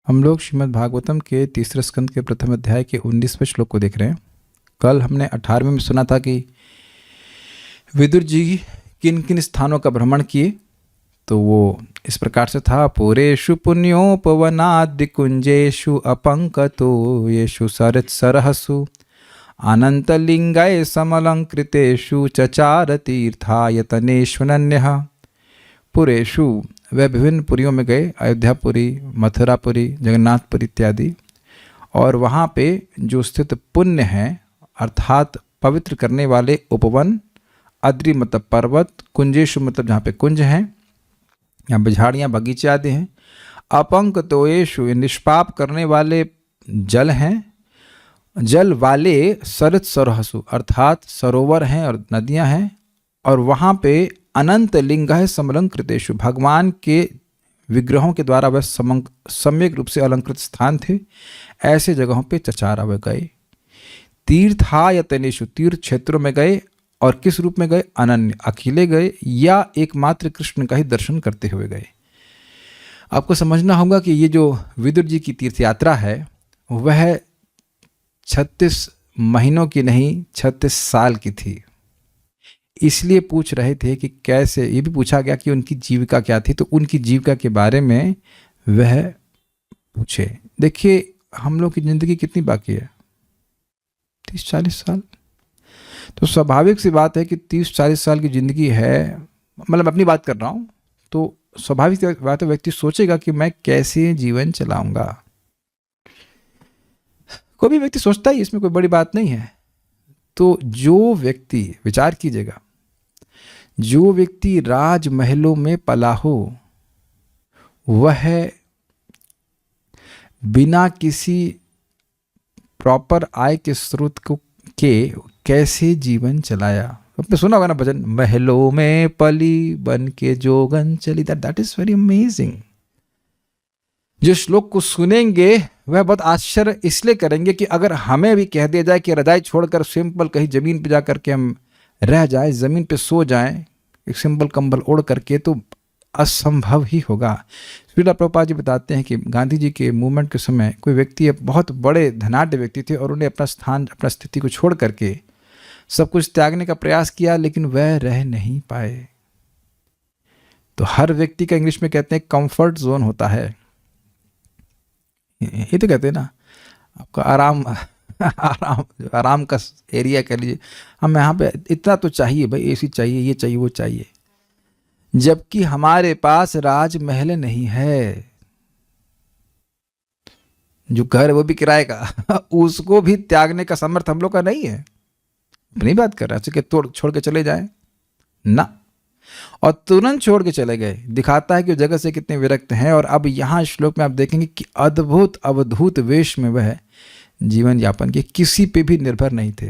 हम लोग श्रीमद् भागवतम के तीसरे स्कंद के प्रथम अध्याय के 19वें श्लोक को देख रहे हैं। कल हमने 18वें में सुना था कि विदुर जी किन किन स्थानों का भ्रमण किए। तो वो इस प्रकार से था, पुरेषु पुण्योपवनादि कुंजेषु अपंकतो येषु सरहसु अनंतलिंगय समलंकृतेषु चचार तीर्थायतनेष्वनन्यः। पुरेषु वह विभिन्न पुरियों में गए, अयोध्यापुरी, मथुरापुरी, जगन्नाथपुरी इत्यादि। और वहाँ पे जो स्थित पुण्य हैं अर्थात पवित्र करने वाले उपवन, अद्रि मतलब पर्वत, कुंजेशु मतलब जहाँ पे कुंज हैं, यहाँ पे झाड़ियाँ बगीचे आदि हैं। अपंकतोयेषु निष्पाप करने वाले जल हैं, जल वाले सरत सरोहसु अर्थात सरोवर हैं और नदियाँ हैं। और वहाँ पे अनंत लिंग है समलंकृतेषु भगवान के विग्रहों के द्वारा वह सम्यक रूप से अलंकृत स्थान थे। ऐसे जगहों पे चचारा वह गए। तीर्थायतनेषु तीर्थ क्षेत्रों में गए। और किस रूप में गए? अनन्य अकेले गए या एकमात्र कृष्ण का ही दर्शन करते हुए गए। आपको समझना होगा कि ये जो विदुर जी की तीर्थ यात्रा है वह 36 महीनों की नहीं 36 साल की थी। इसलिए पूछ रहे थे कि कैसे, ये भी पूछा गया कि उनकी जीविका क्या थी, तो उनकी जीविका के बारे में वह पूछे। देखिए हम लोग की ज़िंदगी कितनी बाकी है? 30-40 साल। तो स्वाभाविक सी बात है कि 30-40 साल की ज़िंदगी है, मतलब अपनी बात कर रहा हूँ, तो स्वाभाविक बात है व्यक्ति सोचेगा कि मैं कैसे जीवन चलाऊंगा। कोई भी व्यक्ति सोचता ही, इसमें कोई बड़ी बात नहीं है। तो जो व्यक्ति, विचार कीजिएगा, जो व्यक्ति राजमहलों में पला हो वह बिना किसी प्रॉपर आय के स्रोत को के कैसे जीवन चलाया। आपने सुना होगा ना भजन, महलों में पली बन के जोगन चली। That is very amazing. जो श्लोक को सुनेंगे वह बहुत आश्चर्य इसलिए करेंगे कि अगर हमें भी कह दिया जाए कि रजाई छोड़कर सिंपल कहीं जमीन पे जा करके हम रह जाएं, जमीन पे सो जाएं एक सिंपल कंबल ओढ़ करके, तो असंभव ही होगा। श्रील प्रभुपाद जी बताते हैं कि गांधी जी के मूवमेंट के समय कोई व्यक्ति, बहुत बड़े धनाढ्य व्यक्ति थे, और उन्हें अपना स्थान, अपना स्थिति को छोड़ करके सब कुछ त्यागने का प्रयास किया, लेकिन वह रह नहीं पाए। तो हर व्यक्ति का इंग्लिश में कहते हैं कंफर्ट जोन होता है। ये तो कहते हैं ना, आपका आराम का एरिया कह लीजिए, हम यहाँ पे इतना तो चाहिए भाई, एसी चाहिए, ये चाहिए, वो चाहिए, जबकि हमारे पास राजमहल नहीं है। जो घर है वो भी किराए का उसको भी त्यागने का सामर्थ्य हम लोग का नहीं है। अपनी बात कर रहे हैं कि छोड़ के चले जाएं ना, और तुरंत छोड़ के चले गए। दिखाता है कि जगह से कितने विरक्त हैं। और अब यहाँ श्लोक में आप देखेंगे कि अद्भुत अवधूत वेश में वह जीवन यापन किए, किसी पे भी निर्भर नहीं थे।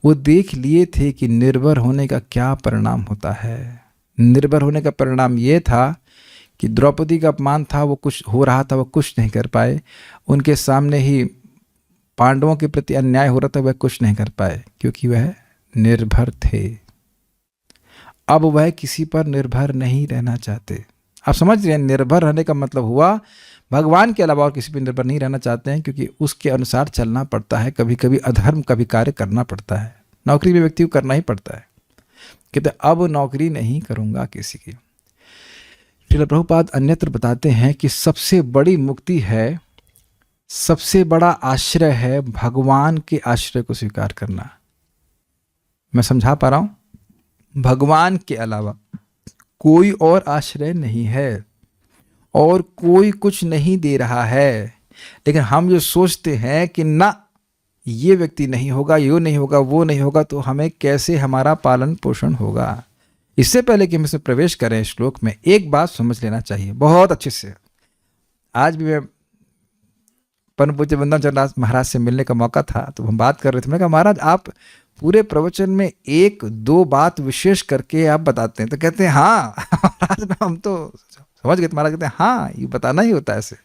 वो देख लिए थे कि निर्भर होने का क्या परिणाम होता है। निर्भर होने का परिणाम ये था कि द्रौपदी का अपमान था, वो कुछ हो रहा था, वो कुछ नहीं कर पाए। उनके सामने ही पांडवों के प्रति अन्याय हो रहा था, वह कुछ नहीं कर पाए क्योंकि वह निर्भर थे। अब वह किसी पर निर्भर नहीं रहना चाहते। आप समझ रहे हैं, निर्भर रहने का मतलब हुआ भगवान के अलावा और किसी पर निर्भर नहीं रहना चाहते हैं, क्योंकि उसके अनुसार चलना पड़ता है। कभी कभी अधर्म का भी कार्य करना पड़ता है। नौकरी भी व्यक्ति को करना ही पड़ता है। कहते अब नौकरी नहीं करूंगा किसी की। श्रील प्रभुपाद अन्यत्र बताते हैं कि सबसे बड़ी मुक्ति है, सबसे बड़ा आश्रय है भगवान के आश्रय को स्वीकार करना। मैं समझा पा रहा हूं? भगवान के अलावा कोई और आश्रय नहीं है और कोई कुछ नहीं दे रहा है। लेकिन हम जो सोचते हैं कि ना, ये व्यक्ति नहीं होगा, ये नहीं होगा, वो नहीं होगा, तो हमें कैसे हमारा पालन पोषण होगा। इससे पहले कि हम इसमें प्रवेश करें श्लोक में, एक बात समझ लेना चाहिए बहुत अच्छे से। आज भी मैं परम पूज्य वंदन चंद्र महाराज से मिलने का मौका था, तो हम बात कर रहे थे। मैं कहा महाराज आप पूरे प्रवचन में 1-2 बात विशेष करके आप बताते हैं। तो कहते हैं हाँ महाराज हम तो समझ गए। महाराज कहते हैं हाँ ये बताना ही होता है ऐसे,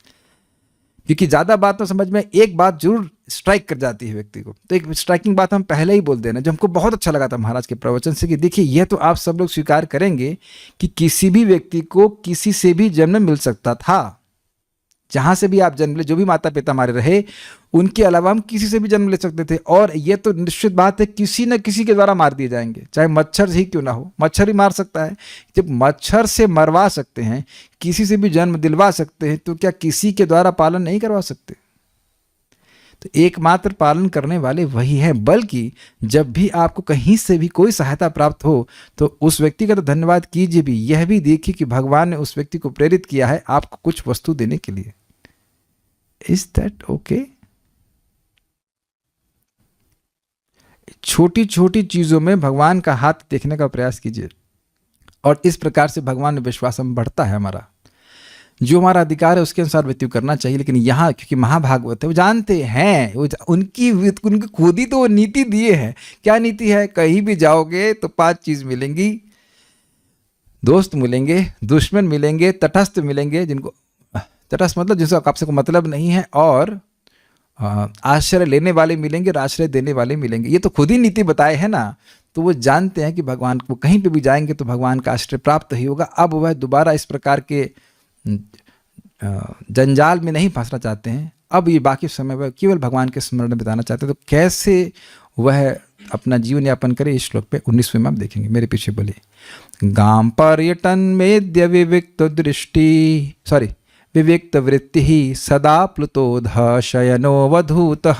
क्योंकि ज़्यादा बात तो समझ में एक बात जरूर स्ट्राइक कर जाती है व्यक्ति को। तो एक स्ट्राइकिंग बात हम पहले ही बोल देना, जो हमको बहुत अच्छा लगा था महाराज के प्रवचन से, कि देखिए यह तो आप सब लोग स्वीकार करेंगे कि किसी भी व्यक्ति को किसी से भी जन्म मिल सकता था। जहाँ से भी आप जन्म ले, जो भी माता पिता हमारे रहे, उनके अलावा हम किसी से भी जन्म ले सकते थे, और ये तो निश्चित बात है किसी न किसी के द्वारा मार दिए जाएंगे, चाहे मच्छर ही क्यों ना हो। मच्छर ही मार सकता है। जब मच्छर से मरवा सकते हैं, किसी से भी जन्म दिलवा सकते हैं, तो क्या किसी के द्वारा पालन नहीं करवा सकते? तो एकमात्र पालन करने वाले वही हैं। बल्कि जब भी आपको कहीं से भी कोई सहायता प्राप्त हो तो उस व्यक्ति का तो धन्यवाद कीजिए भी, यह भी देखिए कि भगवान ने उस व्यक्ति को प्रेरित किया है आपको कुछ वस्तु देने के लिए। Is that okay? छोटी छोटी चीजों में भगवान का हाथ देखने का प्रयास कीजिए, और इस प्रकार से भगवान में विश्वास हम बढ़ता है। हमारा जो हमारा अधिकार है उसके अनुसार व्यतीत करना चाहिए। लेकिन यहाँ क्योंकि महाभागवत है, वो जानते हैं, उनकी खुद ही तो वो नीति दिए हैं। क्या नीति है? कहीं भी जाओगे तो 5 चीज मिलेंगी, दोस्त मिलेंगे, दुश्मन मिलेंगे, तटस्थ मिलेंगे, जिनको तटस्थ मतलब जिसका आपसे कोई मतलब नहीं है, और आश्रय लेने वाले मिलेंगे और आश्रय देने वाले मिलेंगे। ये तो खुद ही नीति बताए हैं ना। तो वो जानते हैं कि भगवान को कहीं पे भी जाएंगे तो भगवान का आश्रय प्राप्त ही होगा। अब वह दोबारा इस प्रकार के जंजाल में नहीं फंसना चाहते हैं। अब ये बाकी समय वह केवल भगवान के स्मरण में बिताना चाहते हैं। तो कैसे वह अपना जीवन यापन करे, इस श्लोक पे 19वें में आप देखेंगे। मेरे पीछे बोलिए। गाम पर्यटन मेद्य विविक्त दृष्टि विविक्त वृत्ति सदा प्लुतोध शयनो वधूतः।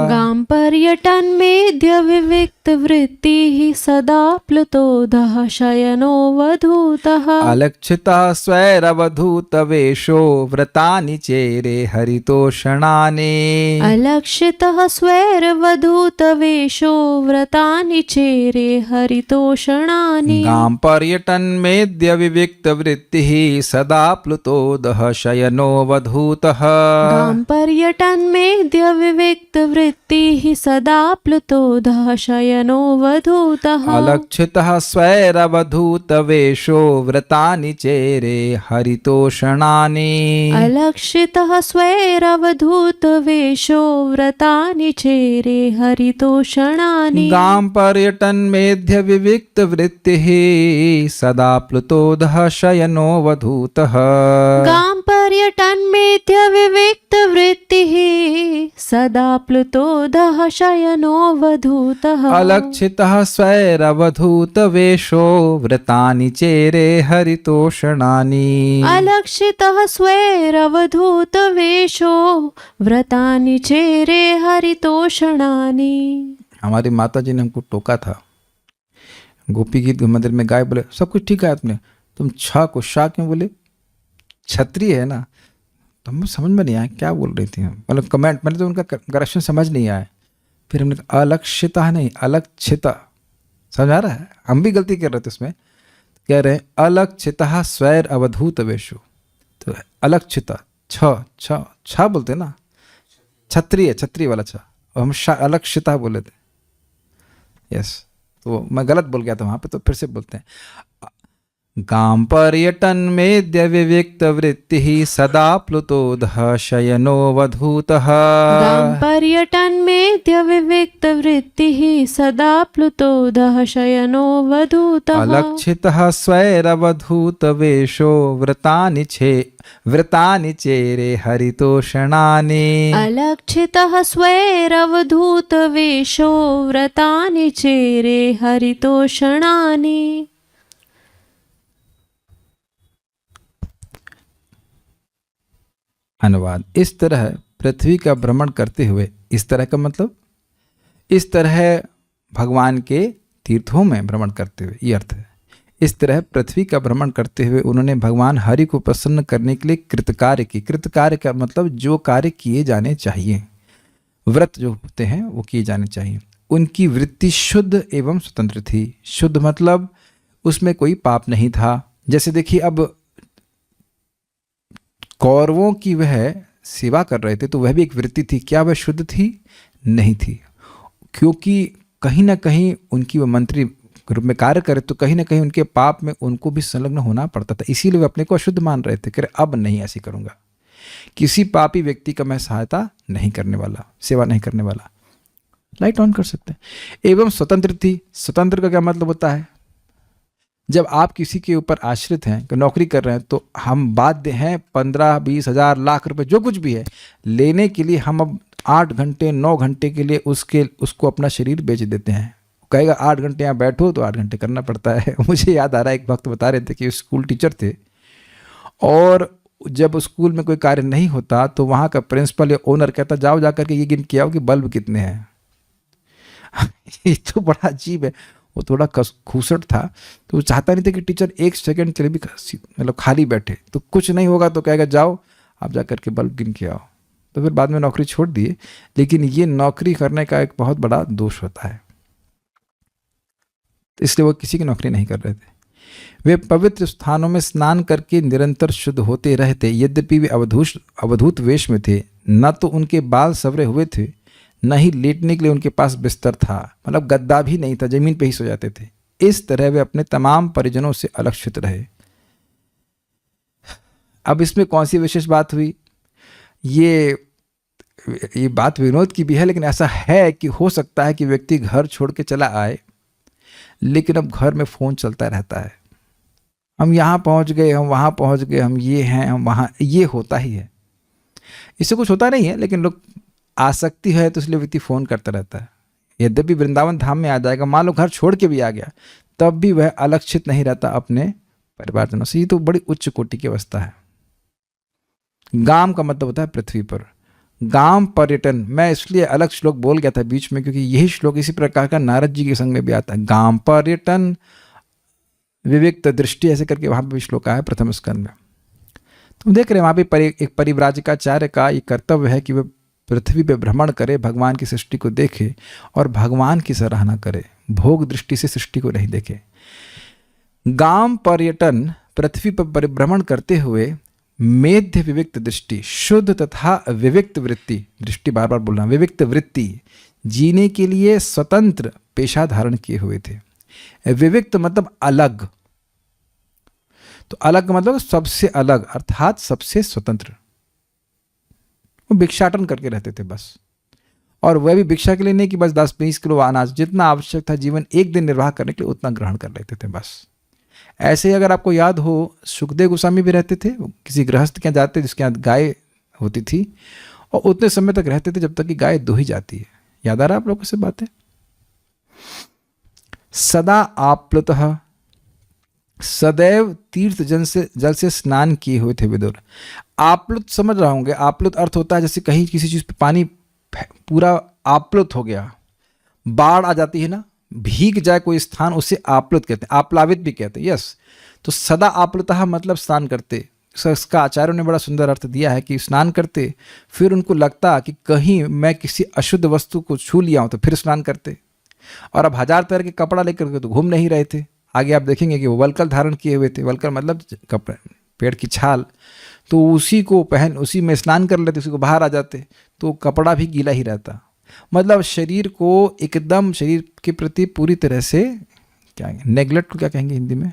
गाम पर्यटन मेद्य विविक्त वृत्ति सदा प्लुतोधः शयनो वधूतः। अलक्षितः स्वैरवधूत वेशो व्रतानि चेरे हरितोषणानि। अलक्षितः स्वैरवधूत वेशो व्रतानि चेरे हरितोषणानि। गाम पर्यटन मेद्य विविक्त वृत्ति सदा प्लुतोधः शयनो वधूतः। गाम पर्यटन मेद्य विविक्त वृत्ति सदा प्लुतोधः शयनो वधूतः। अलक्षितः स्वैरवधूत वेशो व्रतानि चेरे हरितोषणानि। अलक्षितः स्वैरवधूत वेशो व्रतानि चेरे हरितोषणानि। गाम पर्यटन मेध्य विविक्त वृत्ति सदा प्लुतोधः शयनो वधूतः। गाम पर्यटन मेध्य विविक्त वृत्ति सदा प्लुतोधः शयनो वधूतः। अलक्षितः स्वैरवधूत वेशो व्रतानि चेरे हरितोषणानि। अलक्षितः स्वैरवधूत वेशो व्रतानि चेरे हरितोषणानि। हमारी माता जी ने हमको टोका था। गोपी गीत मंदिर में गाय, बोले सब कुछ ठीक है आपने, तुम छा को शाह क्यों बोले? क्षत्रिय है ना। तो हम समझ में नहीं आया क्या बोल रही थी। मतलब कमेंट मैंने तो उनका करेक्शन समझ नहीं आया। फिर हमने कहा अलक्षिता नहीं अलक्षिता, समझ आ रहा है? हम भी गलती कर रहे थे उसमें। कह रहे हैं अलक्षिता स्वैर अवधूत वेशो, तो अलक्षिता छ बोलते ना, छत्री वाला छ, और हम अलक्षिता बोले थे। यस, तो मैं गलत बोल गया था वहाँ पे, तो फिर से बोलते हैं। गाम पर्यटन मेद्य विविक्त वृत्ति सदा प्लुतोधः शयनो वधूतः। गाम पर्यटन मेद्य विविक्त वृत्ति सदा प्लुतोधः शयनो वधूतः। अलक्षितः स्वैरवधूत वेशो व्रतानि चेरे हरितोषणानि। अलक्षितः स्वैरवधूत वेशो व्रतानि चेरे हरितोषणानि। अनुवाद। इस तरह पृथ्वी का भ्रमण करते हुए, इस तरह का मतलब इस तरह भगवान के तीर्थों में भ्रमण करते हुए, ये अर्थ है। इस तरह पृथ्वी का भ्रमण करते हुए उन्होंने भगवान हरि को प्रसन्न करने के लिए कृतकार्य की। कृतकार्य का मतलब जो कार्य किए जाने चाहिए, व्रत जो होते हैं वो किए जाने चाहिए। उनकी वृत्ति शुद्ध एवं स्वतंत्र थी। शुद्ध मतलब उसमें कोई पाप नहीं था। जैसे देखिए, अब कौरवों की वह सेवा कर रहे थे तो वह भी एक वृत्ति थी। क्या वह शुद्ध थी? नहीं थी, क्योंकि कहीं ना कहीं उनकी वह मंत्री रूप में कार्य करे तो कहीं ना कहीं उनके पाप में उनको भी संलग्न होना पड़ता था। इसीलिए वे अपने को अशुद्ध मान रहे थे। कह अब नहीं ऐसी करूँगा, किसी पापी व्यक्ति का मैं सहायता नहीं करने वाला, सेवा नहीं करने वाला। लाइट ऑन कर सकते हैं। एवं स्वतंत्र थी। स्वतंत्र का क्या मतलब होता है? जब आप किसी के ऊपर आश्रित हैं, कि नौकरी कर रहे हैं, तो हम बाध्य हैं 15-20 हज़ार लाख रुपए जो कुछ भी है लेने के लिए। हम अब 8 घंटे 9 घंटे के लिए उसको अपना शरीर बेच देते हैं। कहेगा 8 घंटे यहाँ बैठो तो 8 घंटे करना पड़ता है। मुझे याद आ रहा है, एक वक्त बता रहे थे कि स्कूल टीचर थे और जब स्कूल में कोई कार्य नहीं होता तो वहाँ का प्रिंसिपल या ओनर कहता जाओ जाकर के ये गिन के आओ कि बल्ब कितने हैं। ये तो बड़ा अजीब है। वो थोड़ा खूसट था तो वो चाहता नहीं था कि टीचर 1 सेकंड के लिए भी मतलब खाली बैठे। तो कुछ नहीं होगा तो कहेगा जाओ आप जा कर के बल्ब गिन के आओ। तो फिर बाद में नौकरी छोड़ दिए। लेकिन ये नौकरी करने का एक बहुत बड़ा दोष होता है, इसलिए वो किसी की नौकरी नहीं कर रहे थे। वे पवित्र स्थानों में स्नान करके निरंतर शुद्ध होते रहते। यद्यपि वे अवधूत वेश में थे, न तो उनके बाल संवरे हुए थे, न ही लेटने के लिए उनके पास बिस्तर था, मतलब गद्दा भी नहीं था, जमीन पे ही सो जाते थे। इस तरह वे अपने तमाम परिजनों से अलक्षित रहे। अब इसमें कौन सी विशेष बात हुई? ये बात विनोद की भी है, लेकिन ऐसा है कि हो सकता है कि व्यक्ति घर छोड़ के चला आए, लेकिन अब घर में फ़ोन चलता रहता है। हम यहाँ पहुँच गए, हम वहाँ पहुँच गए, हम ये हैं, हम वहाँ, ये होता ही है। इससे कुछ होता नहीं है, लेकिन लोग आसक्ति है तो इसलिए व्यक्ति फ़ोन करता रहता है। यद्यपि वृंदावन धाम में आ जाएगा, मान लो घर छोड़ के भी आ गया, तब भी वह अलक्षित नहीं रहता अपने परिवारजनों से। ये तो बड़ी उच्च कोटि की अवस्था है। गाम का मतलब होता है पृथ्वी पर। गाम पर्यटन, मैं इसलिए अलग श्लोक बोल गया था बीच में, क्योंकि यही श्लोक इसी प्रकार का नारद जी के संग में भी आता है। गाम पर्यटन विविक्त दृष्टि ऐसे करके वहाँ पर भी श्लोक आया प्रथम स्कंद में। तुम देख रहे हैं वहाँ पे एक परिव्राजकाचार्य का ये कर्तव्य है कि वह पृथ्वी पे भ्रमण करे, भगवान की सृष्टि को देखे और भगवान की सराहना करे, भोग दृष्टि से सृष्टि को नहीं देखे। गाम पर्यटन, पृथ्वी पर परिभ्रमण करते हुए मेध्य विविक्त दृष्टि, शुद्ध तथा विविक्त वृत्ति, दृष्टि बार बार बोलना, विविक्त वृत्ति, जीने के लिए स्वतंत्र पेशा धारण किए हुए थे। विविक्त मतलब अलग, तो अलग का मतलब सबसे अलग, अर्थात सबसे स्वतंत्र। वो भिक्षाटन करके रहते थे बस, और वह भी भिक्षा के लिए नहीं कि बस 10-20 किलो अनाज, जितना आवश्यक था जीवन एक दिन निर्वाह करने के लिए उतना ग्रहण कर लेते थे बस। ऐसे ही अगर आपको याद हो, सुखदेव गोस्वामी भी रहते थे, किसी गृहस्थ के यहाँ जाते जिसके यहाँ गाय होती थी, और उतने समय तक रहते थे जब तक कि गाय दोही जाती है। याद आ रहा है आप लोगों को से बातें? सदा आप्लुतः, सदैव तीर्थ जल से स्नान किए हुए थे विदुर। आप्लुत समझ रहा होंगे, आप्लुत अर्थ होता है जैसे कहीं किसी चीज़ पे पानी पूरा आप्लुत हो गया, बाढ़ आ जाती है ना, भीग जाए कोई स्थान, उसे आप्लुत कहते हैं, आप्लावित भी कहते हैं। यस, तो सदा आप्लुतः मतलब स्नान करते। इसका आचार्यों ने बड़ा सुंदर अर्थ दिया है कि स्नान करते, फिर उनको लगता कि कहीं मैं किसी अशुद्ध वस्तु को छू लिया हूँ तो फिर स्नान करते। और अब 1000 तरह के कपड़ा लेकर के तो घूम नहीं रहे थे। आगे आप देखेंगे कि वो वलकल धारण किए हुए थे, वलकल मतलब कपड़े, पेड़ की छाल, तो उसी को पहन, उसी में स्नान कर लेते, उसी को बाहर आ जाते, तो कपड़ा भी गीला ही रहता। मतलब शरीर को एकदम, शरीर के प्रति पूरी तरह से क्या नेग्लेक्ट को क्या कहेंगे हिंदी में,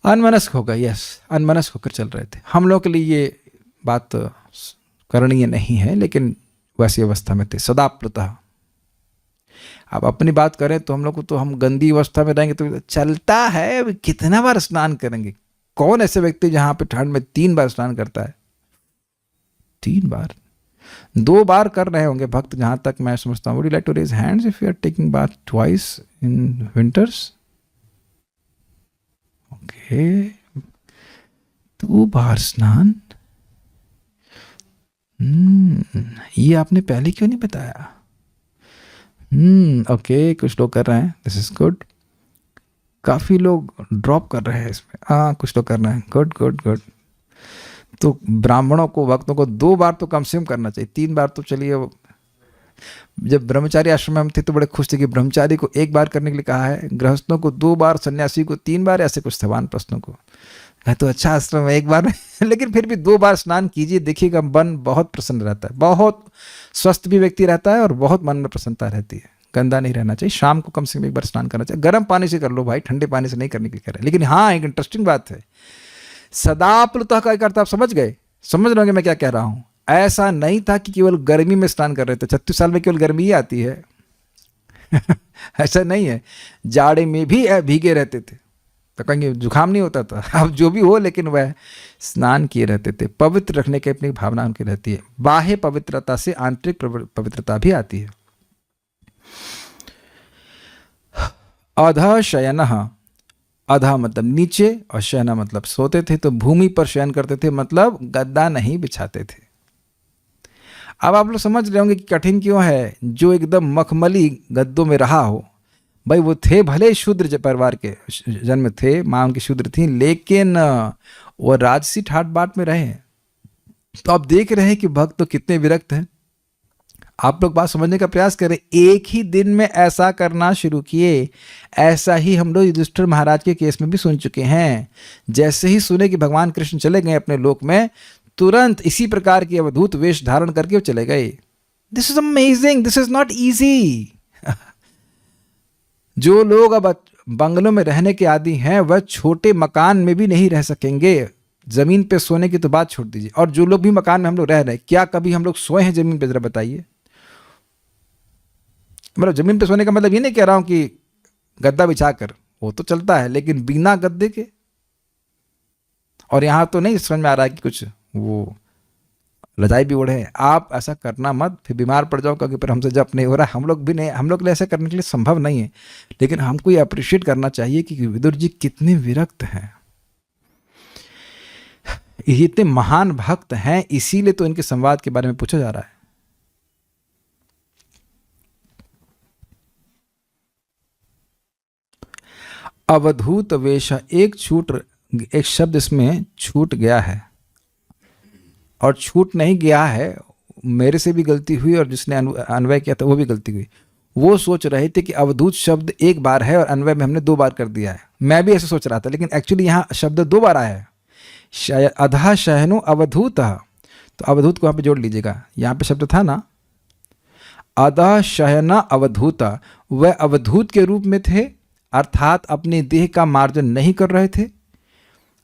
अनमनस्क होगा। यस, अनमनस्क होकर चल रहे थे। हम लोग के लिए ये बात करणीय नहीं है, लेकिन वैसी अवस्था में थे, सदाप्लुतः। आप अपनी बात करें तो हम लोग को, तो हम गंदी अवस्था में रहेंगे तो चलता है, कितना बार स्नान करेंगे? कौन ऐसे व्यक्ति जहां पे ठंड में 3 बार स्नान करता है? 3 बार, 2 बार कर रहे होंगे भक्त, जहां तक मैं समझता हूँ। Would you like to raise hands if you are taking bath twice in winters? Okay, 2 बार स्नान। ये आपने पहले क्यों नहीं बताया? ओके, कुछ लोग कर रहे हैं, दिस इज गुड। काफ़ी लोग ड्रॉप कर रहे हैं इसमें, हाँ कुछ लोग कर रहे हैं, गुड गुड गुड। तो ब्राह्मणों को, भक्तों को 2 बार तो कम से कम करना चाहिए, 3 बार तो चलिए। जब ब्रह्मचारी आश्रम में हम थे तो बड़े खुश थे कि ब्रह्मचारी को 1 बार करने के लिए कहा है, गृहस्थों को 2 बार, सन्यासी को 3 बार, ऐसे कुछ सवान प्रश्नों को। तो अच्छा आश्रम है 1 बार में लेकिन फिर भी 2 बार स्नान कीजिए, देखिएगा मन बहुत प्रसन्न रहता है, बहुत स्वस्थ भी व्यक्ति रहता है और बहुत मन में प्रसन्नता रहती है। गंदा नहीं रहना चाहिए। शाम को कम से कम 1 बार स्नान करना चाहिए। गर्म पानी से कर लो भाई, ठंडे पानी से नहीं करने की करें। लेकिन हाँ, एक इंटरेस्टिंग बात है, सदाप्लुतः का एक अर्थ आप समझ गए? समझ रहे मैं क्या कह रहा हूँ? ऐसा नहीं था कि केवल गर्मी में स्नान कर रहे थे। 36 साल में केवल गर्मी ही आती है। ऐसा नहीं है, जाड़े में भी भीगे रहते थे, तो कहेंगे जुकाम नहीं होता था। अब जो भी हो, लेकिन वह स्नान किए रहते थे। पवित्र रखने की अपनी भावना उनकी रहती है। बाह्य पवित्रता से आंतरिक पवित्रता भी आती है। अधः शयनः, अधः मतलब नीचे और शयन मतलब सोते थे, तो भूमि पर शयन करते थे, मतलब गद्दा नहीं बिछाते थे। अब आप लोग समझ रहे होंगे कि कठिन क्यों है। जो एकदम मखमली गद्दों में रहा हो, भाई वो थे भले शूद्र परिवार के जन्म थे, माँ उनकी शूद्र थी, लेकिन वो राजसी ठाट बाट में रहे। तो आप देख रहे हैं कि भक्त तो कितने विरक्त हैं। आप लोग बात समझने का प्रयास करें। एक ही दिन में ऐसा करना शुरू किए। ऐसा ही हम लोग युधिष्ठिर महाराज के केस में भी सुन चुके हैं। जैसे ही सुने कि भगवान कृष्ण चले गए अपने लोक में, तुरंत इसी प्रकार की अवधूत वेश धारण करके वो चले गए। This is amazing, this is not easy. जो लोग अब बंगलों में रहने के आदी हैं, वह छोटे मकान में भी नहीं रह सकेंगे। जमीन पे सोने की तो बात छोड़ दीजिए। और जो लोग भी मकान में हम लोग रह रहे हैं, क्या कभी हम लोग सोए हैं जमीन पे? जरा बताइए। मतलब जमीन पे सोने का मतलब ये नहीं कह रहा हूं कि गद्दा बिछाकर, वो तो चलता है, लेकिन बिना गद्दे के। और यहां तो नहीं समझ में आ रहा है कि कुछ वो रजाई भी ओढ़े। आप ऐसा करना मत, फिर बीमार पड़ जाओ, क्योंकि फिर हमसे जब नहीं हो रहा। हम लोग भी नहीं, हम लोग के लिए ऐसा करने के लिए संभव नहीं है। लेकिन हमको ये अप्रिशिएट करना चाहिए कि विदुर जी कितने विरक्त हैं, ये इतने महान भक्त हैं, इसीलिए तो इनके संवाद के बारे में पूछा जा रहा है। अवधूत वेश, एक शब्द इसमें छूट गया है, और छूट नहीं गया है, मेरे से भी गलती हुई और जिसने अन्वय किया था वो भी गलती हुई। वो सोच रहे थे कि अवधूत शब्द एक बार है और अन्वय में हमने 2 बार कर दिया है। मैं भी ऐसे सोच रहा था, लेकिन एक्चुअली यहाँ शब्द 2 बार आया है। अधः शयनो अवधूत, तो अवधूत को यहाँ पे जोड़ लीजिएगा। यहाँ पे शब्द था ना, अधः शयन अवधूत, वह अवधूत के रूप में थे, अर्थात अपने देह का मार्जन नहीं कर रहे थे।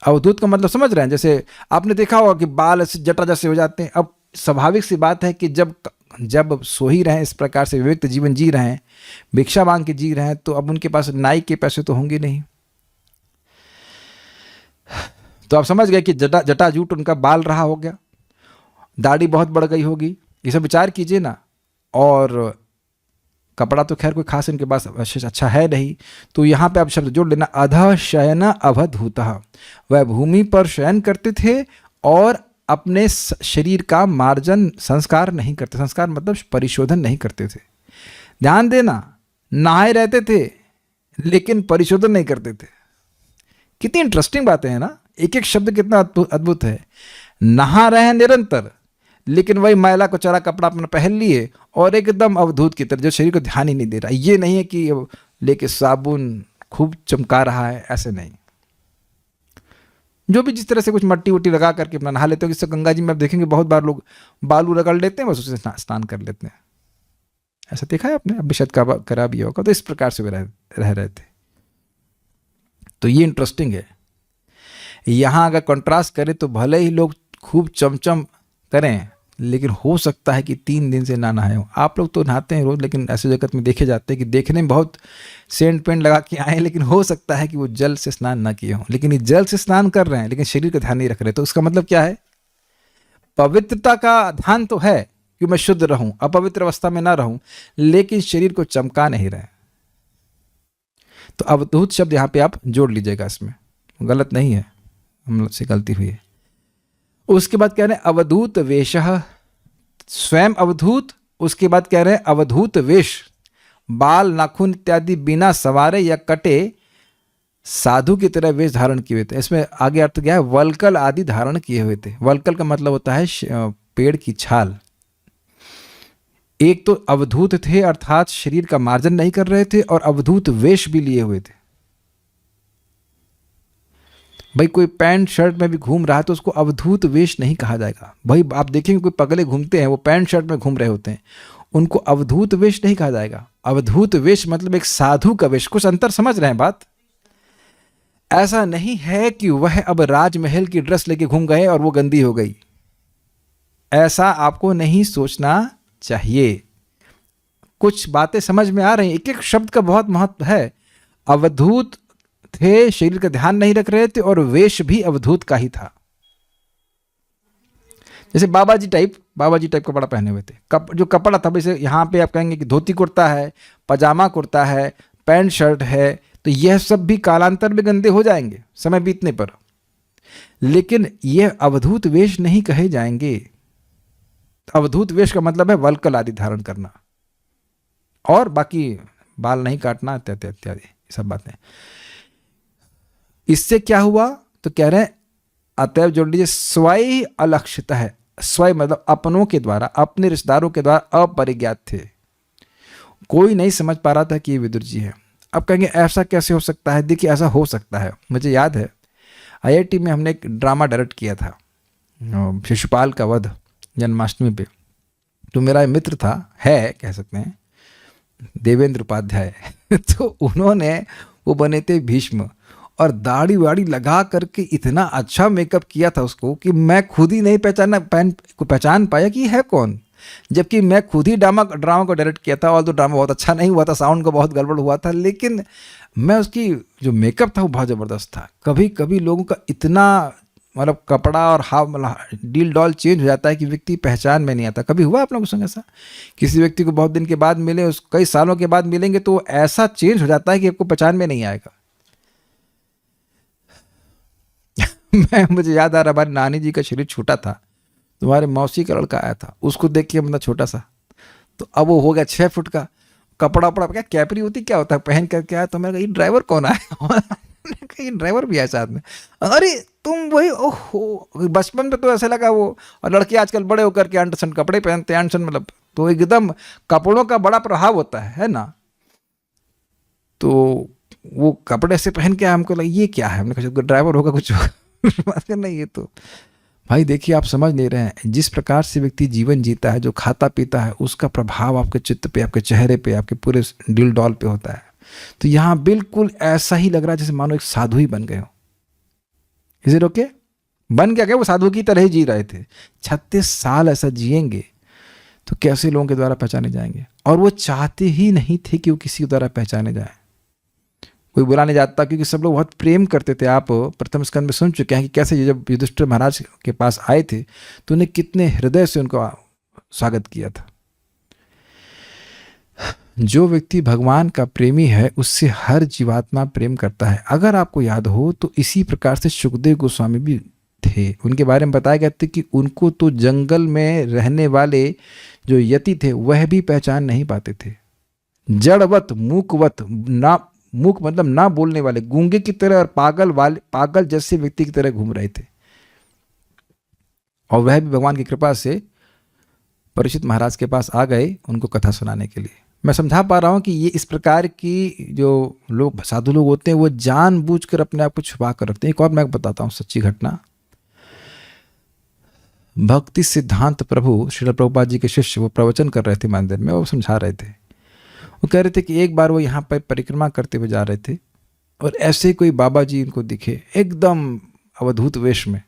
अवधूत का मतलब समझ रहे हैं? जैसे आपने देखा होगा कि बाल ऐसे जटा जैसे हो जाते हैं। अब स्वाभाविक सी बात है कि जब सो ही रहे हैं, इस प्रकार से विविक्त जीवन जी रहे हैं, भिक्षा मांग के जी रहे हैं, तो अब उनके पास नाई के पैसे तो होंगे नहीं। तो आप समझ गए कि जटाजूट उनका बाल रहा हो गया, दाढ़ी बहुत बढ़ गई होगी। ये सब विचार कीजिए ना। और कपड़ा तो खैर कोई खास इनके पास अच्छा है नहीं। तो यहाँ पे आप शब्द जोड़ लेना, अधः शयन अवधूतः, वह भूमि पर शयन करते थे और अपने शरीर का मार्जन, संस्कार नहीं करते। संस्कार मतलब परिशोधन नहीं करते थे। ध्यान देना, नहाए रहते थे लेकिन परिशोधन नहीं करते थे। कितनी इंटरेस्टिंग बातें हैं ना। एक एक शब्द कितना अद्भुत है। नहा रहे हैं निरंतर, लेकिन वही मैला कुचरा कपड़ा अपना पहन लिए और एकदम अवधूत की तरह, जो शरीर को ध्यान ही नहीं दे रहा। ये नहीं है कि लेके साबुन खूब चमका रहा है, ऐसे नहीं। जो भी जिस तरह से कुछ मट्टी वट्टी लगा करके अपना नहा लेते हो। इससे गंगा जी में आप देखेंगे बहुत बार लोग बालू रगड़ लेते हैं, बस उससे स्नान कर लेते हैं। ऐसा देखा है आपने? अब भी शायद करा भी होगा। तो इस प्रकार से वे रह रहे थे। तो ये इंटरेस्टिंग है। यहाँ अगर कंट्रास्ट करें तो भले ही लोग खूब चमचम करें, लेकिन हो सकता है कि 3 दिन से ना नहाए हो। आप लोग तो नहाते हैं रोज, लेकिन ऐसे जगत में देखे जाते हैं कि देखने में बहुत सेंट पेंट लगा के आए, लेकिन हो सकता है कि वो जल से स्नान ना किए हों। लेकिन ये जल से स्नान कर रहे हैं, लेकिन शरीर का ध्यान नहीं रख रहे। तो उसका मतलब क्या है? पवित्रता का ध्यान तो है कि मैं शुद्ध रहूं, अपवित्र अवस्था में ना रहूं, लेकिन शरीर को चमका नहीं रहे। तो अवधूत शब्द यहाँ पे आप जोड़ लीजिएगा, इसमें गलत नहीं है, हम लोग से गलती हुई है। उसके बाद कह रहे हैं अवधूत वेशः, स्वयं अवधूत। उसके बाद कह रहे हैं अवधूत वेश, बाल नाखून इत्यादि बिना सवारे या कटे साधु की तरह वेश धारण किए हुए थे। इसमें आगे अर्थ क्या है? वल्कल आदि धारण किए हुए थे। वल्कल का मतलब होता है पेड़ की छाल। एक तो अवधूत थे, अर्थात शरीर का मार्जन नहीं कर रहे थे, और अवधूत वेश भी लिए हुए थे। भाई कोई पैंट शर्ट में भी घूम रहा है तो उसको अवधूत वेश नहीं कहा जाएगा। भाई आप देखेंगे कोई पगले घूमते हैं, वो पैंट शर्ट में घूम रहे होते हैं, उनको अवधूत वेश नहीं कहा जाएगा। अवधूत वेश मतलब एक साधु का वेश। कुछ अंतर समझ रहे हैं बात? ऐसा नहीं है कि वह अब राजमहल की ड्रेस लेके घूम गए और वो गंदी हो गई। ऐसा आपको नहीं सोचना चाहिए। कुछ बातें समझ में आ रही हैं। एक एक शब्द का बहुत महत्व है। अवधूत थे, शरीर का ध्यान नहीं रख रहे थे, और वेश भी अवधूत का ही था। जैसे बाबा जी टाइप कपड़ा पहने हुए थे। जो कपड़ा था, जैसे यहाँ पे आप कहेंगे कि धोती कुर्ता है, पजामा कुर्ता है, पैंट शर्ट है, तो यह सब भी कालांतर में गंदे हो जाएंगे समय बीतने पर, लेकिन यह अवधूत वेश नहीं कहे जाएंगे। अवधूत वेश का मतलब है वल्कल आदि धारण करना, और बाकी बाल नहीं काटना इत्यादि इत्यादि सब बातें। इससे क्या हुआ तो कह रहे हैं, अतएव जोड़ लीजिए, स्वयं अलक्षित है। स्वयं मतलब अपनों के द्वारा, अपने रिश्तेदारों के द्वारा अपरिज्ञात थे। कोई नहीं समझ पा रहा था कि ये विदुर जी है। अब कहेंगे ऐसा कैसे हो सकता है? देखिए, ऐसा हो सकता है। मुझे याद है IIT में हमने एक ड्रामा डायरेक्ट किया था, शिशुपाल का वध, जन्माष्टमी पे। तो मेरा मित्र था, है कह सकते हैं, देवेंद्र उपाध्याय तो उन्होंने, वो बने थे भीष्म, और दाढ़ी वाड़ी लगा करके इतना अच्छा मेकअप किया था उसको कि मैं खुद ही नहीं पहचान पाया कि है कौन। जबकि मैं खुद ही ड्रामा को डायरेक्ट किया था, और तो ड्रामा बहुत अच्छा नहीं हुआ था, साउंड का बहुत गड़बड़ हुआ था, लेकिन मैं उसकी जो मेकअप था वो बहुत ज़बरदस्त था। कभी कभी लोगों का इतना मतलब कपड़ा और डील डॉल चेंज हो जाता है कि व्यक्ति पहचान में नहीं आता। कभी हुआ आप लोगों के संग ऐसा? किसी व्यक्ति को बहुत दिन के बाद मिले, कई सालों के बाद मिलेंगे, तो ऐसा चेंज हो जाता है कि आपको पहचान में नहीं आएगा। मुझे याद आ रहा, हमारी नानी जी का शरीर छोटा था, तुम्हारे मौसी का लड़का आया था, उसको देख के मतलब छोटा सा, तो अब वो हो गया 6 फुट का। कपड़ा उपड़ा क्या कैपरी होती क्या होता है पहन करके आया, तो मैंने कहा ये ड्राइवर कौन आया? ये ड्राइवर भी है साथ में। अरे तुम वही, ओहो, बचपन में तो ऐसा लगा वो। और लड़के आजकल बड़े होकर के अंटसन कपड़े पहनते हैं, अंटसन मतलब, तो एकदम कपड़ों का बड़ा प्रभाव होता है ना। तो वो कपड़े से पहन के हमको लगा ये क्या है, हमने कहा ड्राइवर होगा कुछ बात नहीं। ये तो भाई देखिए, आप समझ नहीं रहे हैं, जिस प्रकार से व्यक्ति जीवन जीता है, जो खाता पीता है, उसका प्रभाव आपके चित्त पे, आपके चेहरे पे, आपके पूरे दिल डॉल पे होता है। तो यहाँ बिल्कुल ऐसा ही लग रहा है जैसे मानो एक साधु ही बन गए हो। Is it okay? बन क्या गए, वो साधु की तरह ही जी रहे थे। 36 साल ऐसा जिएंगे तो कैसे लोगों के द्वारा पहचाने जाएंगे? और वो चाहते ही नहीं थे कि वो किसी के द्वारा पहचाने जाए। कोई बुला नहीं जाता, क्योंकि सब लोग बहुत प्रेम करते थे। आप प्रथम स्कंद में सुन चुके हैं कि कैसे जब युधिष्ठिर महाराज के पास आए थे तो उन्हें कितने हृदय से उनको स्वागत किया था। जो व्यक्ति भगवान का प्रेमी है, उससे हर जीवात्मा प्रेम करता है। अगर आपको याद हो तो इसी प्रकार से सुखदेव गोस्वामी भी थे। उनके बारे में बताया गया था कि उनको तो जंगल में रहने वाले जो यति थे वह भी पहचान नहीं पाते थे। जड़वत, मूकवत, ना मूक मतलब ना बोलने वाले, गूंगे की तरह, और पागल जैसे व्यक्ति की तरह घूम रहे थे। और वह भी भगवान की कृपा से परीक्षित महाराज के पास आ गए उनको कथा सुनाने के लिए। मैं समझा पा रहा हूँ कि ये इस प्रकार की जो लोग, साधु लोग होते हैं, वो जानबूझकर अपने आप को छुपा कर रखते हैं। एक और मैं बताता हूँ सच्ची घटना। भक्ति सिद्धांत प्रभु श्रील प्रभुपाद जी के शिष्य, वो प्रवचन कर रहे थे मंदिर में, वो समझा रहे थे। वो कह रहे थे कि एक बार वो यहाँ पर परिक्रमा करते हुए जा रहे थे, और ऐसे कोई बाबा जी इनको दिखे एकदम अवधूत वेश में,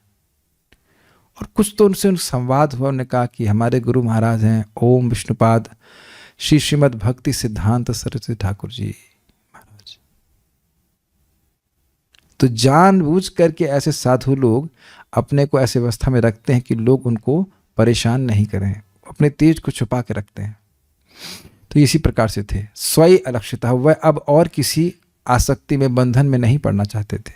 और कुछ तो उनसे संवाद हुआ। उन्होंने कहा कि हमारे गुरु महाराज हैं ओम विष्णुपाद श्री श्रीमद भक्ति सिद्धांत सरस्वती ठाकुर जी महाराज। तो जानबूझ करके ऐसे साधु लोग अपने को ऐसे अवस्था में रखते हैं कि लोग उनको परेशान नहीं करें, अपने तेज को छुपा के रखते हैं। तो इसी प्रकार से थे, स्वयं अलक्षिता। वह अब और किसी आसक्ति में, बंधन में नहीं पड़ना चाहते थे।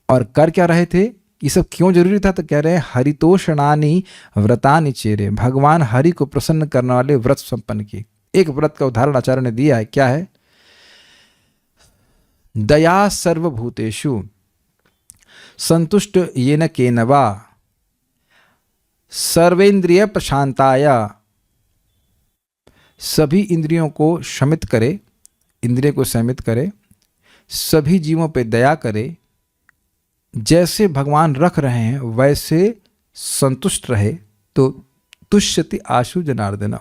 और कर क्या रहे थे? ये सब क्यों जरूरी था? तो कह रहे हैं हरितोषणानि व्रतानि चेरे, भगवान हरि को प्रसन्न करने वाले व्रत संपन्न किए। एक व्रत का उदाहरण आचार्य ने दिया है, क्या है? दया सर्वभूतेषु संतुष्ट येन केनवा सर्वेंद्रिय प्रशांताया, सभी इंद्रियों को शमित करे, इंद्रिय को संयमित करे, सभी जीवों पे दया करे, जैसे भगवान रख रहे हैं वैसे संतुष्ट रहे, तो तुष्यति आशु जनार्दन।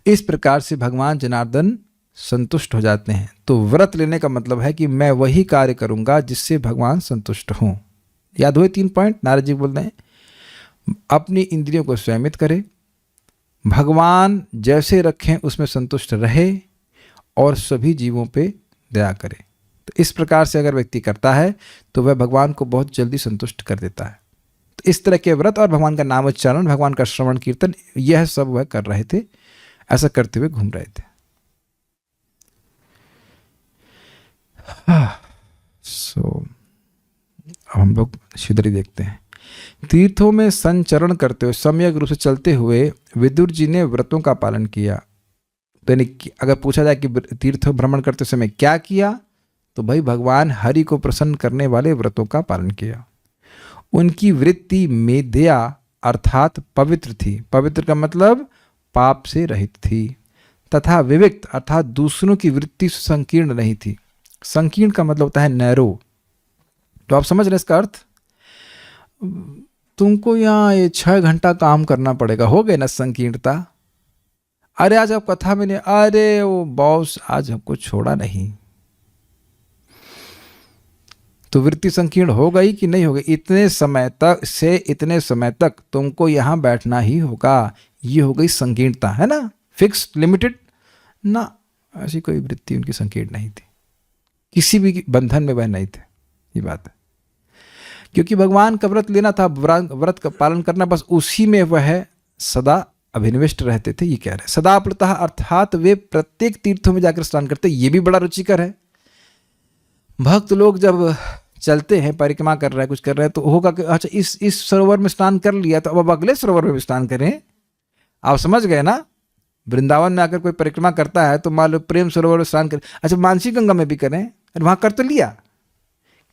इस प्रकार से भगवान जनार्दन संतुष्ट हो जाते हैं। तो व्रत लेने का मतलब है कि मैं वही कार्य करूंगा जिससे भगवान संतुष्ट हों। याद हुए 3 पॉइंट? नारद जी बोल रहे हैं अपनी इंद्रियों को संयमित करे, भगवान जैसे रखें उसमें संतुष्ट रहे और सभी जीवों पे दया करे। तो इस प्रकार से अगर व्यक्ति करता है तो वह भगवान को बहुत जल्दी संतुष्ट कर देता है। तो इस तरह के व्रत और भगवान का नाम उच्चारण, भगवान का श्रवण कीर्तन, यह सब वह कर रहे थे, ऐसा करते हुए घूम रहे थे। सो अब हम लोग शिदरी देखते हैं। तीर्थों में संचरण करते हुए, सम्यक रूप से चलते हुए विदुर जी ने व्रतों का पालन किया। तो अगर पूछा जाए कि तीर्थ भ्रमण करते समय क्या किया, तो भाई भगवान हरि को प्रसन्न करने वाले व्रतों का पालन किया। उनकी वृत्ति मेध्या अर्थात पवित्र थी। पवित्र का मतलब पाप से रहित थी। तथा विविक्त अर्थात दूसरों की वृत्ति से संकीर्ण नहीं थी। संकीर्ण का मतलब होता है नैरो। तो आप समझ रहे इसका अर्थ? तुमको यहाँ ये 6 घंटा काम करना पड़ेगा, हो गए ना संकीर्णता। अरे आज आप कथा में नहीं, अरे वो बॉस आज हमको छोड़ा नहीं, तो वृत्ति संकीर्ण हो गई कि नहीं हो गई? इतने समय तक से इतने समय तक तुमको यहाँ बैठना ही होगा, ये हो गई संकीर्णता, है ना? फिक्स, लिमिटेड ना, ऐसी कोई वृत्ति उनकी संकीर्ण नहीं थी। किसी भी बंधन में वह नहीं थे, ये बात है। क्योंकि भगवान का व्रत लेना था, व्रत का पालन करना, बस उसी में वह सदा अभिनिविष्ट रहते थे। ये कह रहे हैं सदा प्लतः अर्थात वे प्रत्येक तीर्थों में जाकर स्नान करते। ये भी बड़ा रुचिकर है। भक्त लोग जब चलते हैं, परिक्रमा कर रहे हैं, कुछ कर रहे हैं, तो होगा कि अच्छा इस सरोवर में स्नान कर लिया तो अब अगले सरोवर में भी स्नान करें। आप समझ गए ना? वृंदावन में आकर कोई परिक्रमा करता है तो मान लो प्रेम सरोवर में स्नान करें, अच्छा मानसी गंगा में भी करें, और वहाँ कर तो लिया।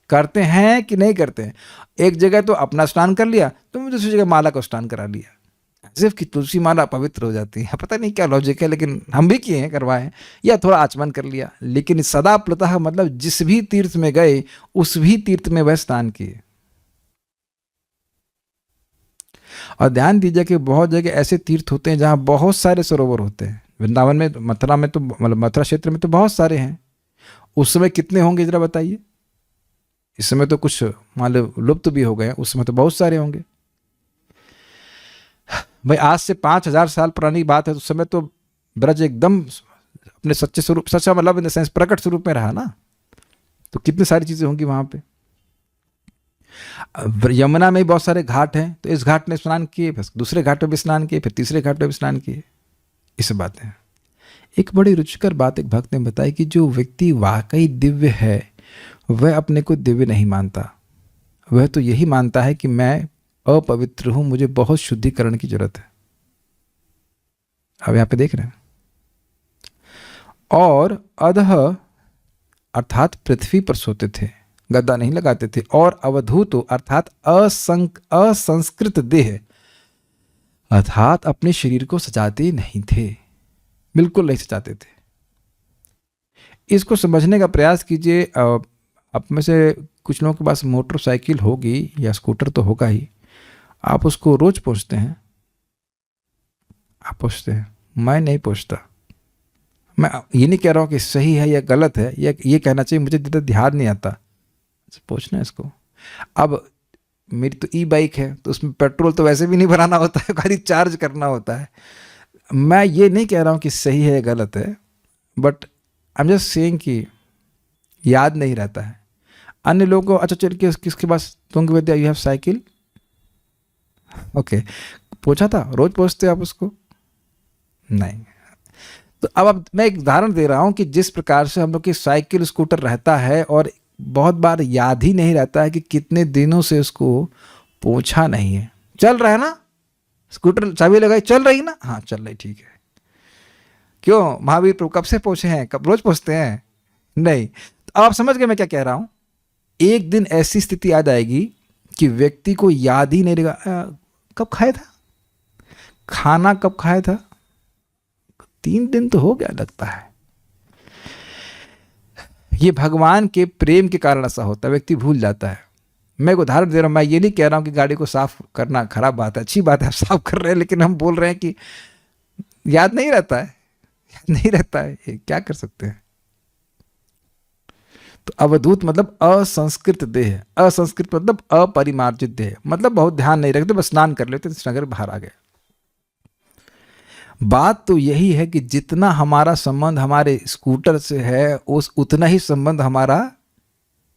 करते हैं कि नहीं करते हैं? एक जगह तो अपना स्नान कर लिया, तो दूसरी जगह माला को स्नान करा लिया, सिर्फ कि तुलसी माला पवित्र हो जाती है। पता नहीं क्या लॉजिक है, लेकिन हम भी किए हैं, करवाए, या थोड़ा आचमन कर लिया। लेकिन सदा प्लतः मतलब जिस भी तीर्थ में गए उस भी तीर्थ में वह स्नान किए। और ध्यान दीजिए कि बहुत जगह ऐसे तीर्थ होते हैं जहाँ बहुत सारे सरोवर होते हैं। वृंदावन में, मथुरा में तो, मतलब मथुरा क्षेत्र में तो बहुत सारे हैं। उस समय कितने होंगे जरा बताइए? इस समय तो कुछ मान लो लुप्त भी हो गए, उस समय तो बहुत सारे होंगे। भाई आज से 5000 साल पुरानी बात है, उस समय तो ब्रज एकदम अपने सच्चे स्वरूप, सच्चा मतलब इन द सेंस प्रकट स्वरूप में रहा ना, तो कितनी सारी चीजें होंगी वहां पे। यमुना में भी बहुत सारे घाट हैं, तो इस घाट में स्नान किए, फिर दूसरे घाट पे भी स्नान किए, फिर तीसरे घाट पे भी स्नान किए। इस बातें एक बड़ी रुचिकर बात एक भक्त ने बताई कि जो व्यक्ति वाकई दिव्य है वह अपने को दिव्य नहीं मानता। वह तो यही मानता है कि मैं अपवित्र हूं, मुझे बहुत शुद्धिकरण की जरूरत है। अब यहां पे देख रहे हैं। और अधः अर्थात पृथ्वी पर सोते थे, गद्दा नहीं लगाते थे। और अवधूत अर्थात असंस्कृत देह अर्थात अपने शरीर को सजाते नहीं थे, बिल्कुल नहीं सजाते थे। इसको समझने का प्रयास कीजिए। आप में से कुछ लोगों के पास मोटरसाइकिल होगी या स्कूटर तो होगा ही, आप उसको रोज पोंछते हैं? आप पोंछते हैं? मैं नहीं पोंछता। मैं ये नहीं कह रहा हूँ कि सही है या गलत है, या ये कहना चाहिए मुझे ध्यान नहीं आता पोंछना इसको। अब मेरी तो ई बाइक है, तो उसमें पेट्रोल तो वैसे भी नहीं भराना होता है, खाली चार्ज करना होता है। मैं ये नहीं कह रहा हूँ कि सही है या गलत है, but I am just saying कि याद नहीं रहता है। अन्य लोगों को अच्छा चल के किसके पास तुंग विद्या, यू हैव साइकिल, ओके, पूछा था, रोज पूछते आप उसको? नहीं। तो अब मैं एक उदाहरण दे रहा हूं कि जिस प्रकार से हम लोग की साइकिल स्कूटर रहता है और बहुत बार याद ही नहीं रहता है कि कितने दिनों से उसको पोंछा नहीं है। चल रहा है ना स्कूटर, चाबी लगाई, चल रही ना? हाँ चल रही, ठीक है। क्यों महावीर प्रभु कब से पोंछे हैं? कब रोज पोंछते हैं? नहीं। तो आप समझ गए मैं क्या कह रहा हूं। एक दिन ऐसी स्थिति आ जाएगी कि व्यक्ति को याद ही नहीं रहेगा कब खाया था, खाना कब खाया था, 3 दिन तो हो गया लगता है। ये भगवान के प्रेम के कारण ऐसा होता है, व्यक्ति भूल जाता है। मैं एक उदाहरण दे रहा हूं। मैं ये नहीं कह रहा हूं कि गाड़ी को साफ करना खराब बात है, अच्छी बात है, आप साफ कर रहे हैं, लेकिन हम बोल रहे हैं कि याद नहीं रहता है, याद नहीं रहता है, ये क्या कर सकते हैं। तो अवधूत मतलब असंस्कृत देह, असंस्कृत मतलब अपरिमार्जित देह, मतलब बहुत ध्यान नहीं रखते, बस स्नान कर लेते, स्नान कर बाहर आ गए। बात तो यही है कि जितना हमारा संबंध हमारे स्कूटर से है उतना ही संबंध हमारा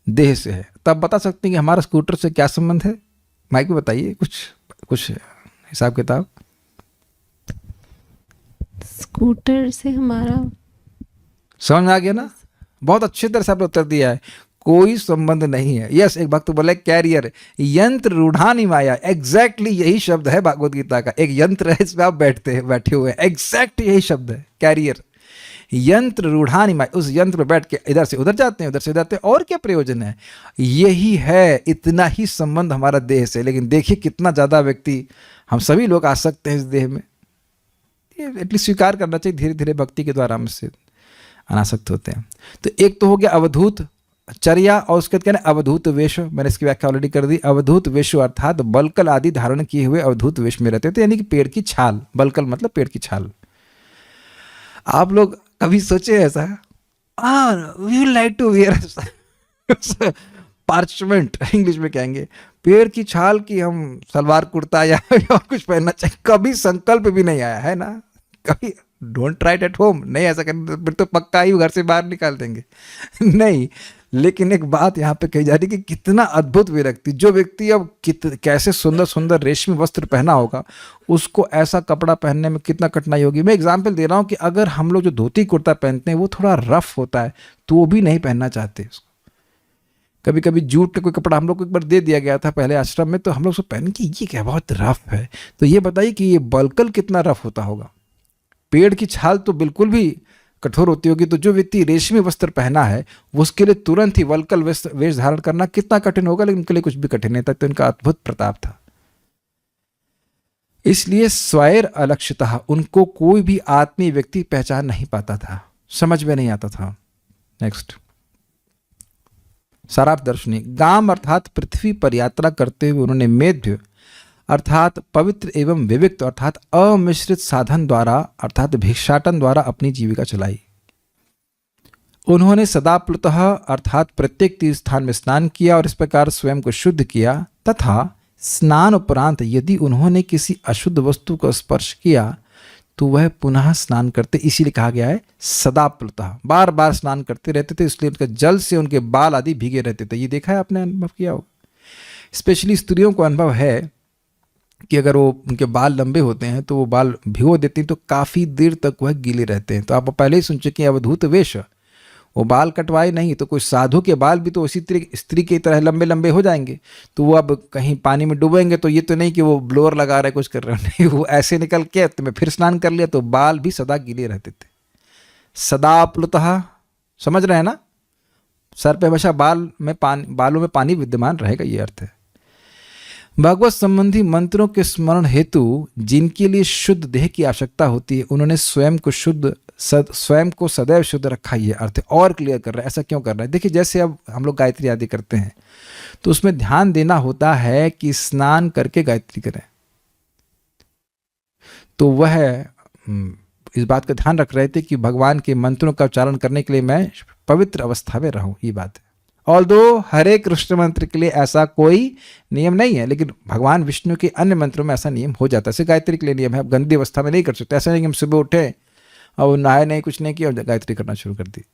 देह से है। तब बता सकते हैं कि हमारा स्कूटर से क्या संबंध है? माइक में बताइए कुछ हिसाब किताब। स्कूटर से हमारा समझ में आ गया ना? बहुत अच्छी तरह से आपने उत्तर दिया है। कोई संबंध नहीं है। यस, एक भक्त बोला कैरियर यंत्र रूढ़ानी माया, एग्जैक्टली यही शब्द है भागवत गीता का। एक यंत्र है, इसमें आप बैठे हुए हैं, एग्जैक्ट यही शब्द है कैरियर। यंत्र रूढ़ानी माया, उस यंत्र में बैठ के इधर से उधर जाते हैं, उधर से जाते हैं, और क्या प्रयोजन है? यही है, इतना ही संबंध हमारा देह से। लेकिन देखिए कितना ज़्यादा व्यक्ति, हम सभी लोग आ सकते हैं इस देह में। एटलीस्ट स्वीकार करना चाहिए, धीरे धीरे भक्ति के द्वारा हम इससे अनासक्त होते हैं। तो एक तो हो गया अवधूत चर्या, और उसके बाद अवधूत वेश। मैंने इसकी व्याख्या ऑलरेडी कर दी। अवधूत वेश अर्थात बलकल आदि धारण किए हुए अवधूत वेश में रहते थे, यानी कि पेड़ की छाल। बलकल मतलब पेड़ की छाल। आप लोग कभी सोचे ऐसा? We like to wear parchment, English में कहेंगे पेड़ की छाल की हम सलवार कुर्ता या कुछ पहनना चाहिए। कभी संकल्प भी नहीं आया है ना, कभी। Don't try it at home, नहीं ऐसा करें फिर तो पक्का ही घर से बाहर निकाल देंगे। नहीं, लेकिन एक बात यहाँ पे कही जा रही है कि कितना अद्भुत विरक्ति। जो व्यक्ति अब कैसे सुंदर सुंदर रेशमी वस्त्र पहना होगा, उसको ऐसा कपड़ा पहनने में कितना कठिनाई होगी। मैं एग्जाम्पल दे रहा हूँ कि अगर हम लोग जो धोती कुर्ता पहनते हैं वो थोड़ा रफ होता है, तो वो भी नहीं पहनना चाहते उसको। कभी कभी जूट का कोई कपड़ा हम लोग को एक बार दे दिया गया था पहले आश्रम में, तो हम लोग उसको पहन के ये क्या बहुत रफ है। तो ये बताइए कि ये बलकल कितना रफ होता होगा। पेड़ की छाल तो बिल्कुल भी कठोर होती होगी। तो जो व्यक्ति रेशमी वस्त्र पहना है वो उसके लिए तुरंत ही वल्कल वेश धारण करना कितना कठिन होगा, लेकिन उनके लिए कुछ भी कठिन नहीं था। तो इनका अद्भुत प्रताप था। इसलिए स्वैर अलक्षितः, उनको कोई भी आत्मीय व्यक्ति पहचान नहीं पाता था, समझ में नहीं आता था। नेक्स्ट, सारार्थ दर्शनी। गाम अर्थात पृथ्वी पर यात्रा करते हुए उन्होंने मेध्य अर्थात पवित्र एवं विविक्त अर्थात अमिश्रित साधन द्वारा अर्थात भिक्षाटन द्वारा अपनी जीविका चलाई। उन्होंने सदा प्लुतः अर्थात प्रत्येक तीर्थ स्थान में स्नान किया और इस प्रकार स्वयं को शुद्ध किया, तथा स्नान उपरांत यदि उन्होंने किसी अशुद्ध वस्तु को स्पर्श किया तो वह पुनः स्नान करते। इसीलिए कहा गया है सदा प्लुतः, बार बार स्नान करते रहते थे, इसलिए उनके जल से उनके बाल आदि भीगे रहते थे। ये देखा है आपने, अनुभव किया होगा। स्पेशली स्त्रियों को अनुभव है कि अगर वो उनके बाल लंबे होते हैं तो वो बाल भिगो देती हैं तो काफ़ी देर तक वह गीले रहते हैं। तो आप पहले ही सुन चुके हैं अवधूत वेश, वो बाल कटवाए नहीं तो कोई साधु के बाल भी तो उसी स्त्री की तरह लंबे लंबे हो जाएंगे। तो वो अब कहीं पानी में डूबेंगे तो ये तो नहीं कि वो ब्लोअर लगा रहे कुछ कर रहे, नहीं, वो ऐसे निकल के तो मैं फिर स्नान कर लिया तो बाल भी सदा गीले रहते थे। सदा प्लुतः, समझ रहे हैं ना? सर पे हमेशा बालों में पानी विद्यमान रहेगा, ये अर्थ है। भगवत संबंधी मंत्रों के स्मरण हेतु जिनके लिए शुद्ध देह की आवश्यकता होती है, उन्होंने स्वयं को सदैव शुद्ध रखा। ये अर्थ और क्लियर कर रहा है। ऐसा क्यों कर रहा है? देखिए, जैसे अब हम लोग गायत्री आदि करते हैं तो उसमें ध्यान देना होता है कि स्नान करके गायत्री करें। तो वह इस बात का ध्यान रख रहे थे कि भगवान के मंत्रों का उच्चारण करने के लिए मैं पवित्र अवस्था में रहूं। ये बात है। ऑल्दो हरे कृष्ण मंत्र के लिए ऐसा कोई नियम नहीं है, लेकिन भगवान विष्णु के अन्य मंत्रों में ऐसा नियम हो जाता है। जैसे गायत्री के लिए नियम है, आप गंदी अवस्था में नहीं कर सकते। ऐसा नहीं कि हम सुबह उठे और नहाए नहीं, कुछ नहीं किया और गायत्री करना शुरू कर दी।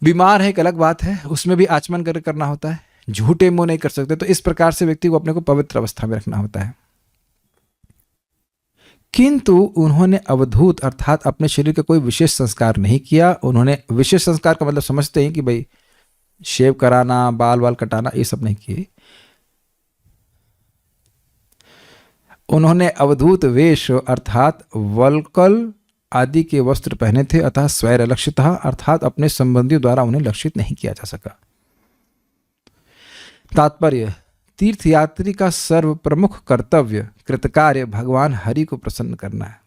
बीमार है एक अलग बात है, उसमें भी आचमन करना होता है। झूठे मुंह नहीं कर सकते। तो इस प्रकार से व्यक्ति को अपने को पवित्र अवस्था में रखना होता है। किंतु उन्होंने अवधूत अर्थात अपने शरीर का कोई विशेष संस्कार नहीं किया। उन्होंने विशेष संस्कार का मतलब समझते हैं कि भाई शेव कराना, बाल वाल कटाना, ये सब नहीं किए। उन्होंने अवधूत वेश अर्थात वल्कल आदि के वस्त्र पहने थे, अतः स्वैर लक्षितः अर्थात अपने संबंधियों द्वारा उन्हें लक्षित नहीं किया जा सका। तात्पर्य, तीर्थयात्री का सर्व प्रमुख कर्तव्य कृतकार्य भगवान हरि को प्रसन्न करना है।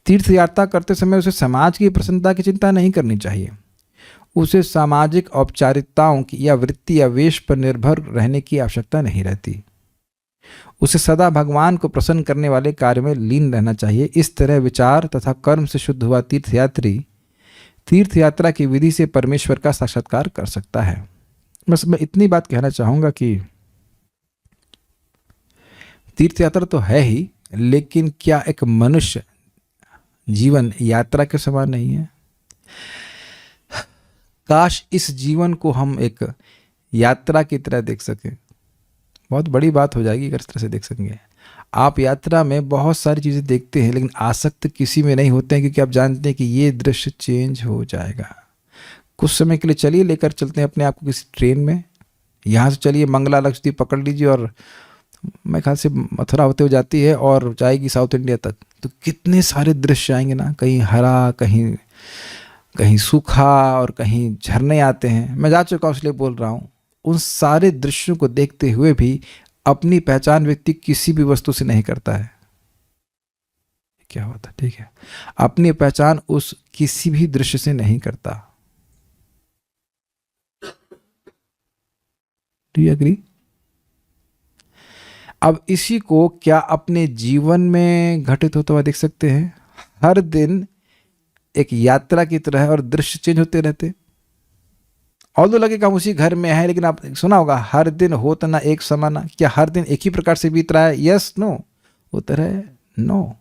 तीर्थ यात्रा करते समय उसे समाज की प्रसन्नता की चिंता नहीं करनी चाहिए। उसे सामाजिक औपचारिकताओं की या वृत्ति या वेश पर निर्भर रहने की आवश्यकता नहीं रहती। उसे सदा भगवान को प्रसन्न करने वाले कार्य में लीन रहना चाहिए। इस तरह विचार तथा कर्म से शुद्ध हुआ तीर्थयात्री तीर्थ यात्रा की विधि से परमेश्वर का साक्षात्कार कर सकता है। बस मैं इतनी बात कहना चाहूँगा कि तीर्थ यात्रा तो है ही, लेकिन क्या एक मनुष्य जीवन यात्रा के समान नहीं है? काश इस जीवन को हम एक यात्रा की तरह देख सकें। बहुत बड़ी बात हो जाएगी अगर इस तरह से देख सकेंगे। आप यात्रा में बहुत सारी चीज़ें देखते हैं, लेकिन आसक्त किसी में नहीं होते हैं, क्योंकि आप जानते हैं कि ये दृश्य चेंज हो जाएगा। कुछ समय के लिए चलिए, लेकर चलते हैं अपने आप को किसी ट्रेन में। यहाँ से चलिए मंगला लक्षद्वीप पकड़ लीजिए, और मैं ख्याल से मथुरा होते हुए जाती है और जाएगी साउथ इंडिया तक। तो कितने सारे दृश्य आएंगे ना, कहीं हरा, कहीं कहीं सूखा, और कहीं झरने आते हैं। मैं जा चुका हूँ इसलिए बोल रहा हूँ। उन सारे दृश्यों को देखते हुए भी अपनी पहचान व्यक्ति किसी भी वस्तु से नहीं करता है। क्या होता है? ठीक है, अपनी पहचान उस किसी भी दृश्य से नहीं करता। Do you agree? अब इसी को क्या अपने जीवन में घटित होता हुआ देख सकते हैं? हर दिन एक यात्रा की तरह है और दृश्य चेंज होते रहते। और तो लगे कि हम उसी घर में हैं, लेकिन आप सुना होगा हर दिन होता ना एक समाना। क्या हर दिन एक ही प्रकार से बीत रहा है? यस, नो, उत्तर है नो।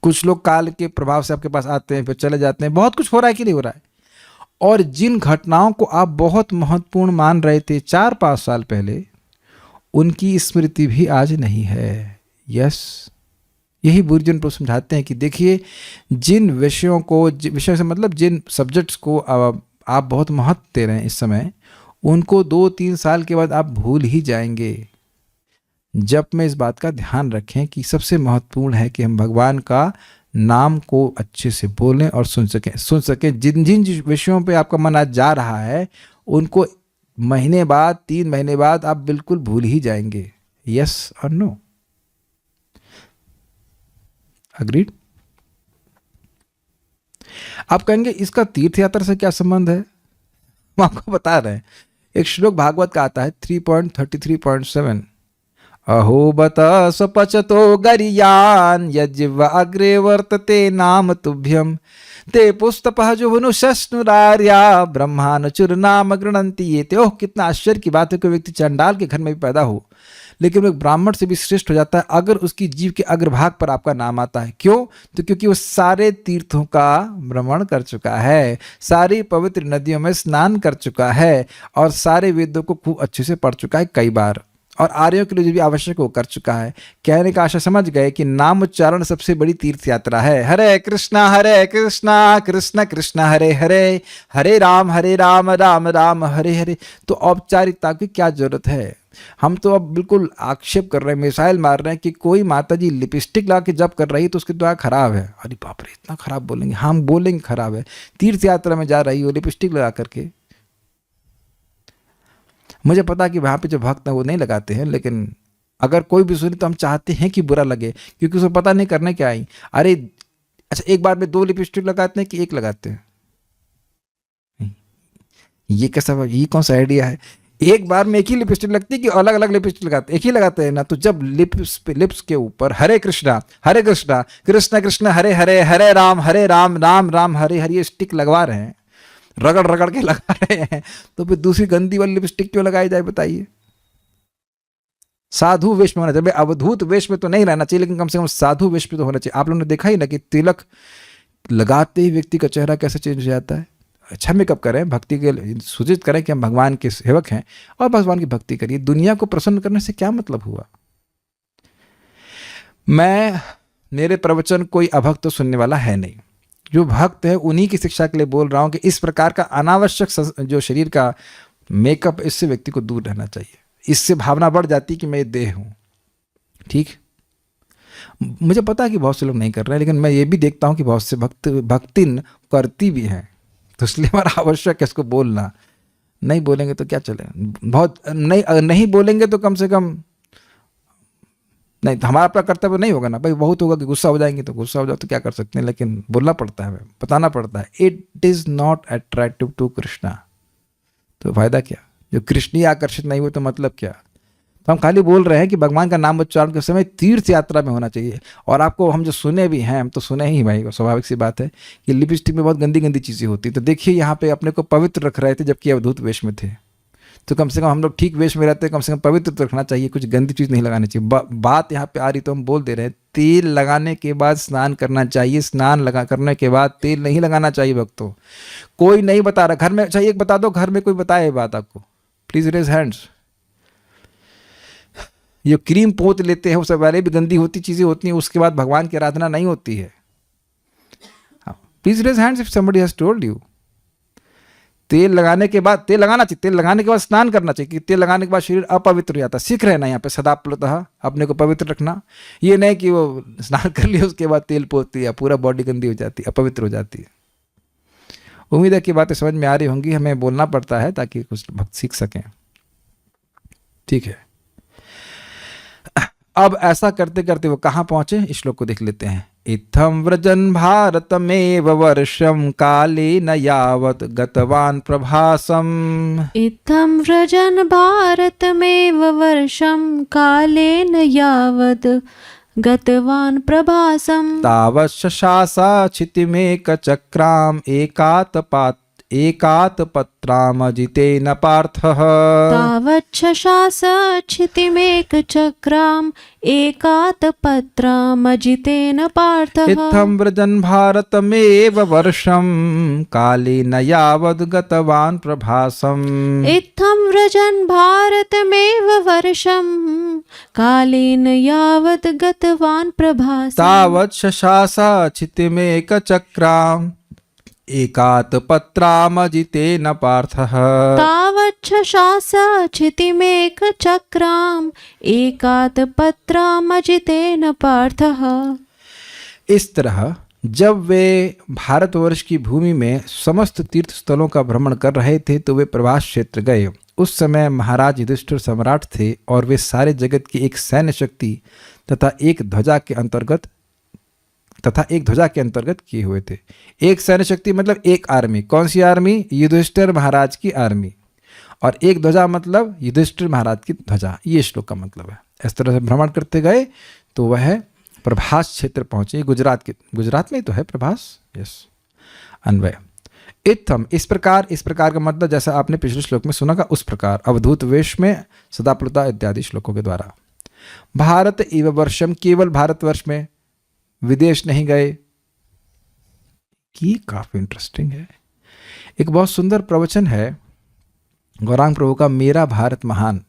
कुछ लोग काल के प्रभाव से आपके पास आते हैं, फिर चले जाते हैं। बहुत कुछ हो रहा है कि नहीं हो रहा है? और जिन घटनाओं को आप बहुत महत्वपूर्ण मान रहे थे 4-5 साल पहले, उनकी स्मृति भी आज नहीं है। यस, यही बुर्जन को समझाते हैं कि देखिए, जिन विषयों को, विषय से मतलब जिन सब्जेक्ट्स को आप बहुत महत्व दे रहे हैं इस समय, उनको 2-3 साल के बाद आप भूल ही जाएंगे। जब में इस बात का ध्यान रखें कि सबसे महत्वपूर्ण है कि हम भगवान का नाम को अच्छे से बोलें और सुन सकें। जिन जिन विषयों पे आपका मन आज जा रहा है, उनको महीने बाद, 3 महीने बाद आप बिल्कुल भूल ही जाएंगे। यस और नो? अग्रीड? आप कहेंगे इसका तीर्थ यात्रा से क्या संबंध है? हम आपको बता रहे हैं। एक श्लोक भागवत का आता है 3.33.7, अहो बत स्वपचतो गरियान यज्व अग्रे वर्तते नाम तुभ्यम ते पुस्तपः जुहुनुशस्नुरार्या ब्रह्मानुचुर नाम गृणंती ये। ओह, कितना आश्चर्य की बात है कि व्यक्ति चंडाल के घर में भी पैदा हो, लेकिन वो एक ब्राह्मण से भी श्रेष्ठ हो जाता है अगर उसकी जीव के अग्रभाग पर आपका नाम आता है। क्यों? तो क्योंकि वो सारे तीर्थों का भ्रमण कर चुका है, सारी पवित्र नदियों में स्नान कर चुका है, और सारे वेदों को खूब अच्छे से पढ़ चुका है कई बार, और आर्यों के लिए जो भी आवश्यक वो कर चुका है। कहने का आशा समझ गए कि नाम उच्चारण सबसे बड़ी तीर्थ यात्रा है। हरे कृष्णा कृष्ण कृष्ण हरे हरे, हरे राम राम राम हरे हरे। तो औपचारिकता की क्या जरूरत है? हम तो अब बिल्कुल आक्षेप कर रहे हैं, मिसाइल मार रहे हैं कि कोई माता जी लिपस्टिक ला के जब कर रही है तो उसकी दुआ खराब है। अरे बाप रे, इतना खराब बोलेंगे? हम बोलेंगे खराब है। तीर्थ यात्रा में जा रही हो लिपस्टिक लगा करके। मुझे पता कि वहाँ पे जो भक्त हैं वो नहीं लगाते हैं, लेकिन अगर कोई भी सुने तो हम चाहते हैं कि बुरा लगे, क्योंकि उसे पता नहीं करने क्या आई। अरे अच्छा, एक बार में 2 लिपस्टिक लगाते हैं कि 1 लगाते हैं? ये कैसा, ये कौन सा आइडिया है? एक बार में एक ही लिपस्टिक लगती है कि अलग अलग लिपस्टिक लगाते? एक ही लगाते हैं ना। तो जब लिप्स के ऊपर हरे कृष्णा कृष्ण कृष्ण हरे हरे, हरे राम राम राम हरे हरे स्टिक लगवा रहे हैं, रगड़ रगड़ के लगा रहे हैं, तो फिर दूसरी गंदी वाली लिपस्टिक क्यों लगाई जाए बताइए? साधु वेश में होना चाहिए। अवधूत वेश में तो नहीं रहना चाहिए, लेकिन कम से कम साधु वेश में तो होना चाहिए। आप लोगों ने देखा ही ना कि तिलक लगाते ही व्यक्ति का चेहरा कैसे चेंज हो जाता है। अच्छा मेकअप करें, भक्ति के सूचित करें कि हम भगवान के सेवक हैं और भगवान की भक्ति करिए। दुनिया को प्रसन्न करने से क्या मतलब हुआ? मेरे प्रवचन कोई अभक्त तो सुनने वाला है नहीं। जो भक्त है उन्हीं की शिक्षा के लिए बोल रहा हूँ कि इस प्रकार का अनावश्यक जो शरीर का मेकअप, इससे व्यक्ति को दूर रहना चाहिए। इससे भावना बढ़ जाती कि मैं देह हूँ। ठीक, मुझे पता है कि बहुत से लोग नहीं कर रहे हैं, लेकिन मैं ये भी देखता हूँ कि बहुत से भक्तिन करती भी हैं। तो इसलिए हमारा आवश्यक है इसको बोलना। नहीं बोलेंगे तो क्या चलेगा? बहुत नहीं बोलेंगे तो कम से कम नहीं, तो हमारा अपना कर्तव्य नहीं होगा ना भाई। बहुत होगा कि गुस्सा हो जाएंगे, तो गुस्सा हो जाओ तो क्या कर सकते हैं, लेकिन बोलना पड़ता है, बताना पड़ता है। It is not attractive to Krishna. तो फायदा क्या? जो कृष्ण आकर्षित नहीं हुए तो मतलब क्या? तो हम खाली बोल रहे हैं कि भगवान का नाम उच्चारण के समय तीर्थ यात्रा में होना चाहिए। और आपको हम जो सुने भी हैं, हम तो सुने ही भाई, स्वाभाविक सी बात है कि लिपस्टिक में बहुत गंदी गंदी चीज़ें होती। तो देखिए यहाँ पे अपने को पवित्र रख रहे थे जबकि अवधूत वेश में थे। तो कम से कम हम लोग ठीक वेश में रहते हैं, कम से कम पवित्र तो रखना चाहिए, कुछ गंदी चीज़ नहीं लगानी चाहिए। बात यहाँ पे आ रही तो हम बोल दे रहे हैं, तेल लगाने के बाद स्नान करना चाहिए, स्नान करने के बाद तेल नहीं लगाना चाहिए भक्तों। कोई नहीं बता रहा घर में, अच्छा एक बता दो, घर में कोई बताए ये बात आपको, प्लीज रेज हैंड्स। ये क्रीम पोत लेते हैं, उससे पहले भी गंदी होती चीज़ें होती हैं, उसके बाद भगवान की आराधना नहीं होती है। Please raise hands if somebody has told you. तेल लगाने के बाद, तेल लगाना चाहिए, तेल लगाने के बाद स्नान करना चाहिए, कि तेल लगाने के बाद शरीर अपवित्र हो जाता है। सीख रहे हैं ना यहाँ पे सदाप्लतः अपने को पवित्र रखना। ये नहीं कि वो स्नान कर लिया उसके बाद तेल पोत दिया, पूरा बॉडी गंदी हो जाती है, अपवित्र हो जाती है। उम्मीद है कि बातें समझ में आ रही होंगी। हमें बोलना पड़ता है ताकि कुछ भक्त सीख सकें, ठीक है। अब ऐसा करते करते वो कहाँ पहुंचे, इस श्लोक को देख लेते हैं। इत्थं व्रजन् भारतमेव वर्षं कालेन यावत् गतवान् प्रभासम्। इत्थं व्रजन् भारतमेव वर्षं कालेन यावत् गतवान् प्रभासम्। तावत् शशासा क्षितिमेकचक्राम् एकातपत्रामजितेन पार्थः। तावत् शशास क्षितिमेकचक्राम् एकातपत्रामजितेन पार्थः। इत्थं व्रजन् भारतमेव वर्षं कालेन यावद् गतवान् प्रभासम्। इत्थं व्रजन् भारतमेव वर्षं कालेन यावत् गतवान् प्रभासम्। तावत् शशासा क्षितिमेकचक्राम् एकातपत्रामजितेन पार्थः। तावत् शशास क्षितिमेकचक्राम् एकातपत्रामजितेन पार्थः। इस तरह जब वे भारतवर्ष की भूमि में समस्त तीर्थ स्थलों का भ्रमण कर रहे थे तो वे प्रभास क्षेत्र गए। उस समय महाराज युधिष्ठिर सम्राट थे और वे सारे जगत की एक सैन्य शक्ति तथा एक ध्वजा के अंतर्गत किए हुए थे। एक सैन्य शक्ति मतलब एक आर्मी। कौन सी आर्मी? युधिष्ठिर महाराज की आर्मी। और एक ध्वजा मतलब युधिष्ठिर महाराज की ध्वजा। ये श्लोक का मतलब है। इस तरह से भ्रमण करते गए तो वह प्रभास क्षेत्र पहुंचे। गुजरात में ही तो है प्रभास। यस, अन्वय। इत्थम, इस प्रकार का मतलब जैसा आपने पिछले श्लोक में सुना का उस प्रकार, अवधूत वेश में, सदाप्लुता इत्यादि श्लोकों के द्वारा। भारत एव वर्षम, केवल भारतवर्ष में, विदेश नहीं गए। ये काफी इंटरेस्टिंग है। एक बहुत सुंदर प्रवचन है गौरांग प्रभु का, मेरा भारत महान।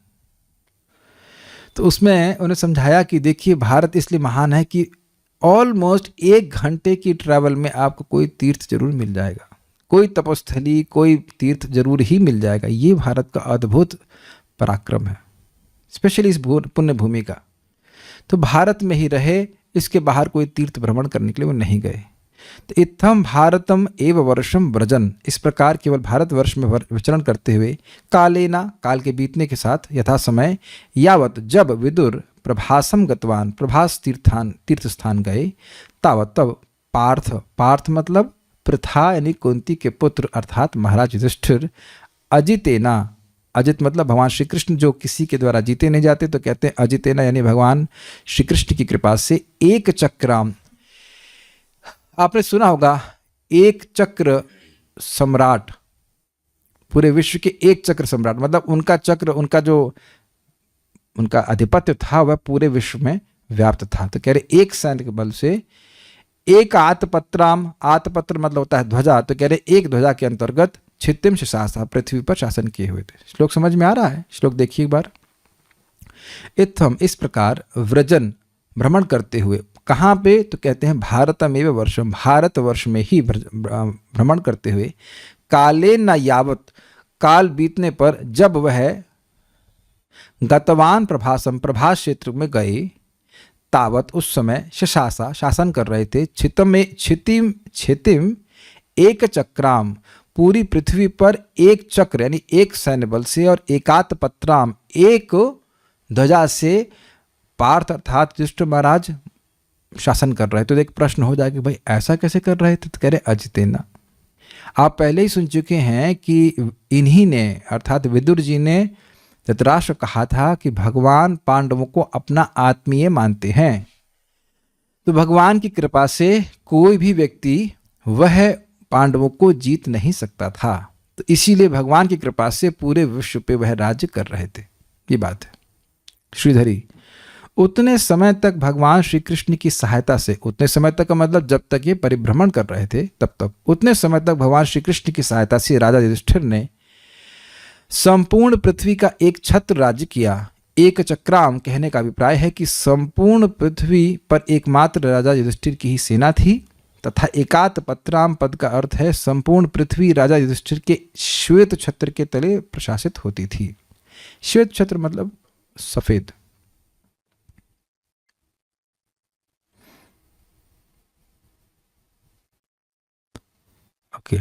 तो उसमें उन्हें समझाया कि देखिए भारत इसलिए महान है कि ऑलमोस्ट 1 घंटे की ट्रैवल में आपको कोई तीर्थ जरूर मिल जाएगा, कोई तपोस्थली, कोई तीर्थ जरूर ही मिल जाएगा। ये भारत का अद्भुत पराक्रम है, स्पेशली इस पुण्य भूमि का। तो भारत में ही रहे, इसके बाहर कोई तीर्थ भ्रमण करने के लिए वो नहीं गए। तो इत्थम भारतम एव वर्षम व्रजन, इस प्रकार केवल भारतवर्ष में विचरण करते हुए, कालेना, काल के बीतने के साथ, यथा समय, यावत, जब विदुर प्रभासम गतवान, प्रभास तीर्थ स्थान गए, तावत, तब, पार्थ मतलब प्रथा यानी कुंती के पुत्र अर्थात महाराज युधिष्ठिर, अजितेना, अजित मतलब भगवान श्री कृष्ण जो किसी के द्वारा जीते नहीं जाते तो कहते हैं अजितेना, यानी भगवान श्री कृष्ण की कृपा से, एक चक्राम, आपने सुना होगा एक चक्र सम्राट, पूरे विश्व के एक चक्र सम्राट, मतलब उनका चक्र, उनका आधिपत्य था वह पूरे विश्व में व्याप्त था। तो कह रहे एक सैन्य के बल से, एक आतपत्राम, आतपत्र मतलब होता है ध्वजा, तो कह रहे एक ध्वजा के अंतर्गत क्षितिम शशासा, पृथ्वी पर शासन किए हुए थे। श्लोक समझ में आ रहा है? श्लोक देखिए एक बार। इत्थम, इस प्रकार, व्रजन, भ्रमण करते हुए, कहाँ पे? तो कहते हैं भारतमेव वर्षम, भारतवर्ष में ही भ्रमण करते हुए, काले न यावत, काल बीतने पर, जब वह गतवान प्रभासम, प्रभास क्षेत्र में गए, तावत, उस समय, शशासा, शासन कर रहे थे, क्षितिम एक चक्राम, पूरी पृथ्वी पर एक चक्र यानी एक सैन्य बल से, और एकात पत्राम, एक ध्वजा से, पार्थ अर्थात युधिष्ठिर महाराज शासन कर रहे थे। तो एक प्रश्न हो जाएगा भाई ऐसा कैसे कर रहे थे? तो कह रहे अजितेना। आप पहले ही सुन चुके हैं कि इन्हीं ने अर्थात विदुर जी ने धृतराष्ट्र कहा था कि भगवान पांडवों को अपना आत्मीय मानते हैं, तो भगवान की कृपा से कोई भी व्यक्ति वह पांडवों को जीत नहीं सकता था। तो तो इसीलिए भगवान की कृपा से पूरे विश्व पे वह राज्य कर रहे थे। ये बात है। श्रीधरी, उतने समय तक भगवान श्री कृष्ण की सहायता से, उतने समय तक का मतलब जब तक ये परिभ्रमण कर रहे थे तब तक, उतने समय तक भगवान श्री कृष्ण की सहायता से राजा युधिष्ठिर ने संपूर्ण पृथ्वी का एक छत्र राज्य किया। एक चक्राम कहने का अभिप्राय है कि संपूर्ण पृथ्वी पर एकमात्र राजा युधिष्ठिर की ही सेना थी, तथा एकात पत्राम पद का अर्थ है संपूर्ण पृथ्वी राजा युधिष्ठिर के श्वेत छत्र के तले प्रशासित होती थी। श्वेत छत्र मतलब सफेद। ओके।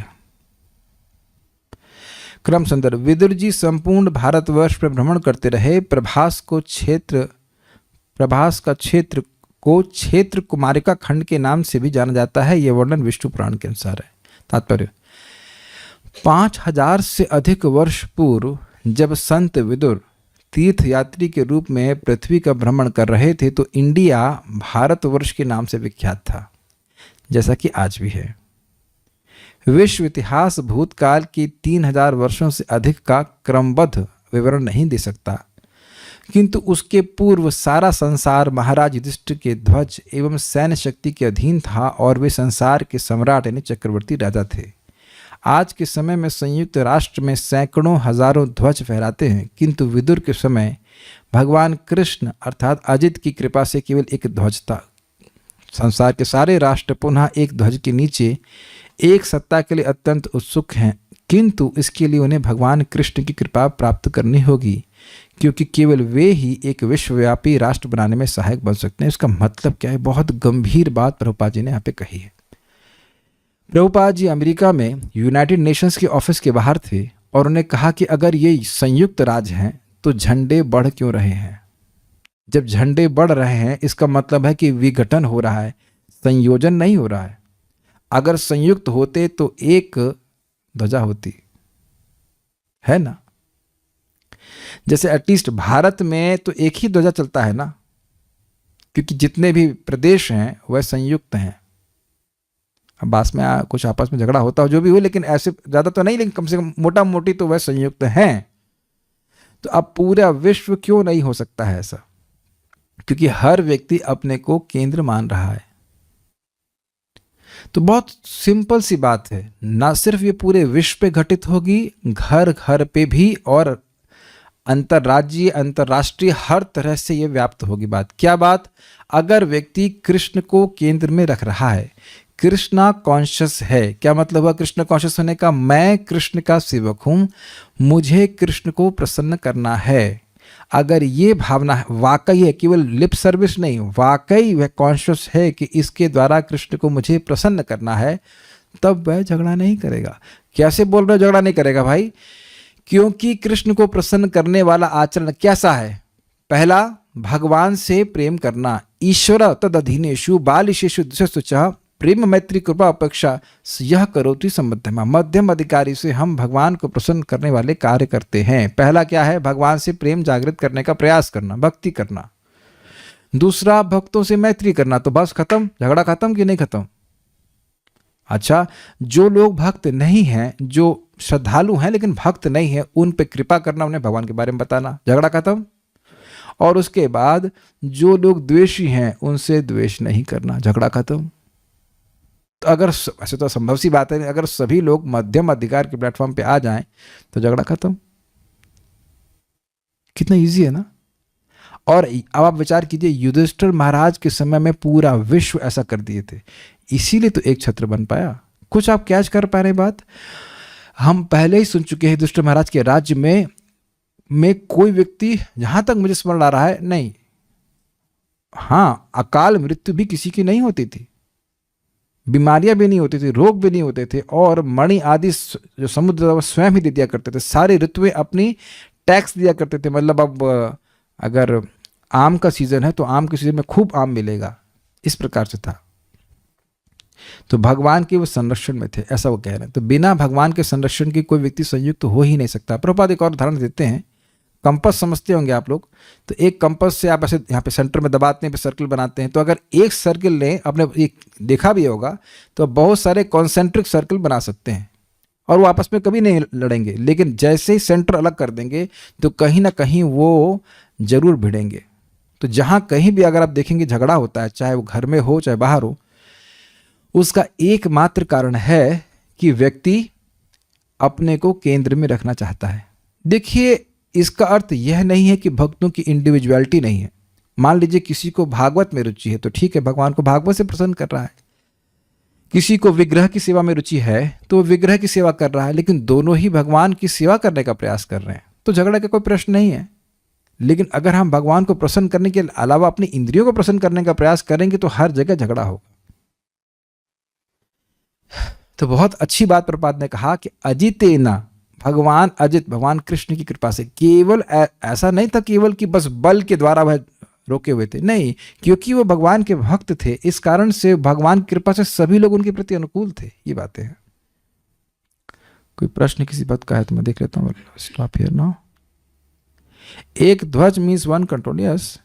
क्रम संदर्भ, विदुर जी संपूर्ण भारतवर्ष पर भ्रमण करते रहे। प्रभास का क्षेत्र को क्षेत्र कुमारिका खंड के नाम से भी जाना जाता है। यह वर्णन विष्णु पुराण के अनुसार है। तात्पर्य, 5000 से अधिक वर्ष पूर्व जब संत विदुर तीर्थयात्री के रूप में पृथ्वी का भ्रमण कर रहे थे तो इंडिया भारतवर्ष के नाम से विख्यात था, जैसा कि आज भी है। विश्व इतिहास भूतकाल की 3000 वर्षों से अधिक का क्रमबद्ध विवरण नहीं दे सकता, किंतु उसके पूर्व सारा संसार महाराज युधिष्ठिर के ध्वज एवं सैन्य शक्ति के अधीन था और वे संसार के सम्राट यानी चक्रवर्ती राजा थे। आज के समय में संयुक्त राष्ट्र में सैकड़ों हजारों ध्वज फहराते हैं, किंतु विदुर के समय भगवान कृष्ण अर्थात अजित की कृपा से केवल एक ध्वज था। संसार के सारे राष्ट्र पुनः एक ध्वज के नीचे एक सत्ता के लिए अत्यंत उत्सुक हैं, किंतु इसके लिए उन्हें भगवान कृष्ण की कृपा प्राप्त करनी होगी, क्योंकि केवल वे ही एक विश्वव्यापी राष्ट्र बनाने में सहायक बन सकते हैं। इसका मतलब क्या है? बहुत गंभीर बात प्रभुपाद जी ने यहाँ पे कही है। प्रभुपाद जी अमेरिका में यूनाइटेड नेशंस के ऑफिस के बाहर थे और उन्हें कहा कि अगर ये संयुक्त राज्य हैं तो झंडे बढ़ क्यों रहे हैं? जब झंडे बढ़ रहे हैं इसका मतलब है कि विघटन हो रहा है, संयोजन नहीं हो रहा है। अगर संयुक्त होते तो एक ध्वजा होती, है ना? जैसे एटलीस्ट भारत में तो एक ही ध्वजा चलता है ना, क्योंकि जितने भी प्रदेश हैं वह संयुक्त हैं। अब बास में कुछ आपस में झगड़ा होता हो जो भी हो, लेकिन ऐसे ज़्यादा तो नहीं, लेकिन कम से कम मोटा मोटी तो वह संयुक्त हैं। तो अब पूरा विश्व क्यों नहीं हो सकता है ऐसा? क्योंकि हर व्यक्ति अपने को केंद्र मान रहा है। तो बहुत सिंपल सी बात है, ना सिर्फ ये पूरे विश्व पे घटित होगी, घर घर पे भी, और अंतर्राज्यीय अंतर्राष्ट्रीय हर तरह से ये व्याप्त होगी। बात क्या? बात अगर व्यक्ति कृष्ण को केंद्र में रख रहा है, कृष्णा कॉन्शियस है। क्या मतलब हुआ कृष्ण कॉन्शियस होने का? मैं कृष्ण का सेवक हूं, मुझे कृष्ण को प्रसन्न करना है। अगर ये भावना वाकई है, केवल लिप सर्विस नहीं, वाकई वह कॉन्शियस है कि इसके द्वारा कृष्ण को मुझे प्रसन्न करना है, तब वह झगड़ा नहीं करेगा। कैसे बोल रहे हो झगड़ा नहीं करेगा भाई? क्योंकि कृष्ण को प्रसन्न करने वाला आचरण कैसा है? पहला, भगवान से प्रेम करना। ईश्वर तद अधीनेषु बालिशेषु दिशस्तु च प्रेम मैत्री कृपा अपेक्षा यह करोति सम्बद्धमा। मध्यम अधिकारी से हम भगवान को प्रसन्न करने वाले कार्य करते हैं। पहला क्या है? भगवान से प्रेम जागृत करने का प्रयास करना, भक्ति करना। दूसरा, भक्तों से मैत्री करना। तो बस खत्म, झगड़ा खत्म कि नहीं खत्म? अच्छा, जो लोग भक्त नहीं हैं, जो श्रद्धालु हैं लेकिन भक्त नहीं है, उन पे कृपा करना, उन्हें भगवान के बारे में बताना, झगड़ा खत्म। और उसके बाद जो लोग द्वेषी हैं उनसे द्वेष नहीं करना, झगड़ा खत्म। तो अगर ऐसे तो संभव सी बात है, अगर सभी लोग मध्यम अधिकार के प्लेटफॉर्म पे आ जाएं तो झगड़ा खत्म। कितना इजी है ना? और अब आप विचार कीजिए, युधिष्ठिर महाराज के समय में पूरा विश्व ऐसा कर दिए थे, इसीलिए तो एक छत्र बन पाया। कुछ आप कैच कर पा रहे बात? हम पहले ही सुन चुके हैं युधिष्ठिर महाराज के राज्य में कोई व्यक्ति, जहां तक मुझे स्मरण आ रहा है, नहीं, हाँ, अकाल मृत्यु भी किसी की नहीं होती थी, बीमारियां भी नहीं होती थी, रोग भी नहीं होते थे, और मणि आदि जो समुद्र था वो स्वयं ही दे दिया करते थे। सारी ऋतुएं अपनी टैक्स दिया करते थे। मतलब अब अगर आम का सीजन है तो आम के सीजन में खूब आम मिलेगा, इस प्रकार से था। तो भगवान के वो संरक्षण में थे, ऐसा वो कह रहे हैं। तो बिना भगवान के संरक्षण की कोई व्यक्ति संयुक्त हो ही नहीं सकता। प्रभुपाद एक और उदाहरण देते हैं, कंपास समझते होंगे आप लोग। तो एक कंपास से आप ऐसे यहाँ पे सेंटर में दबाते हैं, पे सर्कल बनाते हैं। तो अगर एक सर्कल ने, आपने एक देखा भी होगा, तो बहुत सारे कॉन्सेंट्रिक सर्कल बना सकते हैं, और वो आपस में कभी नहीं लड़ेंगे, लेकिन जैसे ही सेंटर अलग कर देंगे तो कहीं ना कहीं वो जरूर भिड़ेंगे। तो जहाँ कहीं भी अगर आप देखेंगे झगड़ा होता है, चाहे वो घर में हो चाहे बाहर हो, उसका एकमात्र कारण है कि व्यक्ति अपने को केंद्र में रखना चाहता है। देखिए, इसका अर्थ यह नहीं है कि भक्तों की इंडिविजुअलिटी नहीं है। मान लीजिए किसी को भागवत में रुचि है तो ठीक है, भगवान को भागवत से प्रसन्न कर रहा है। किसी को विग्रह की सेवा में रुचि है तो वो विग्रह की सेवा कर रहा है, लेकिन दोनों ही भगवान की सेवा करने का प्रयास कर रहे हैं, तो झगड़े का कोई प्रश्न नहीं है। लेकिन अगर हम भगवान को प्रसन्न करने के अलावा अपनी इंद्रियों को प्रसन्न करने का प्रयास करेंगे तो हर जगह झगड़ा होगा। तो बहुत अच्छी बात प्रभुपाद ने कहा कि अजितेना, भगवान अजित, भगवान कृष्ण की कृपा से। केवल ऐसा नहीं था केवल कि बस बल के द्वारा वह रोके हुए थे, नहीं, क्योंकि वो भगवान के भक्त थे, इस कारण से भगवान की कृपा से सभी लोग उनके प्रति अनुकूल थे। ये बातें हैं। कोई प्रश्न किसी बात का है तो मैं देख लेता हूँ। Stop here now. एक ध्वज मीन्स वन कंट्रोल। यस,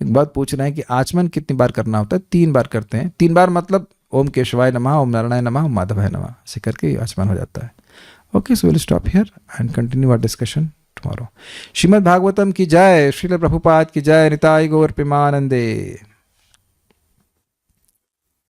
एक बात पूछ रहे हैं कि आचमन कितनी बार करना होता है? 3 बार करते हैं। 3 बार मतलब ओम केशवाय नमः, ओम नारायणाय नमः, ओम माधवाय नमः, ऐसे करके आचमन हो जाता है। Okay, so will stop here and continue our discussion tomorrow. Shrimad Bhagavatam की जय, श्रील प्रभुपाद की जय, निताय गौर प्रेमानंदे।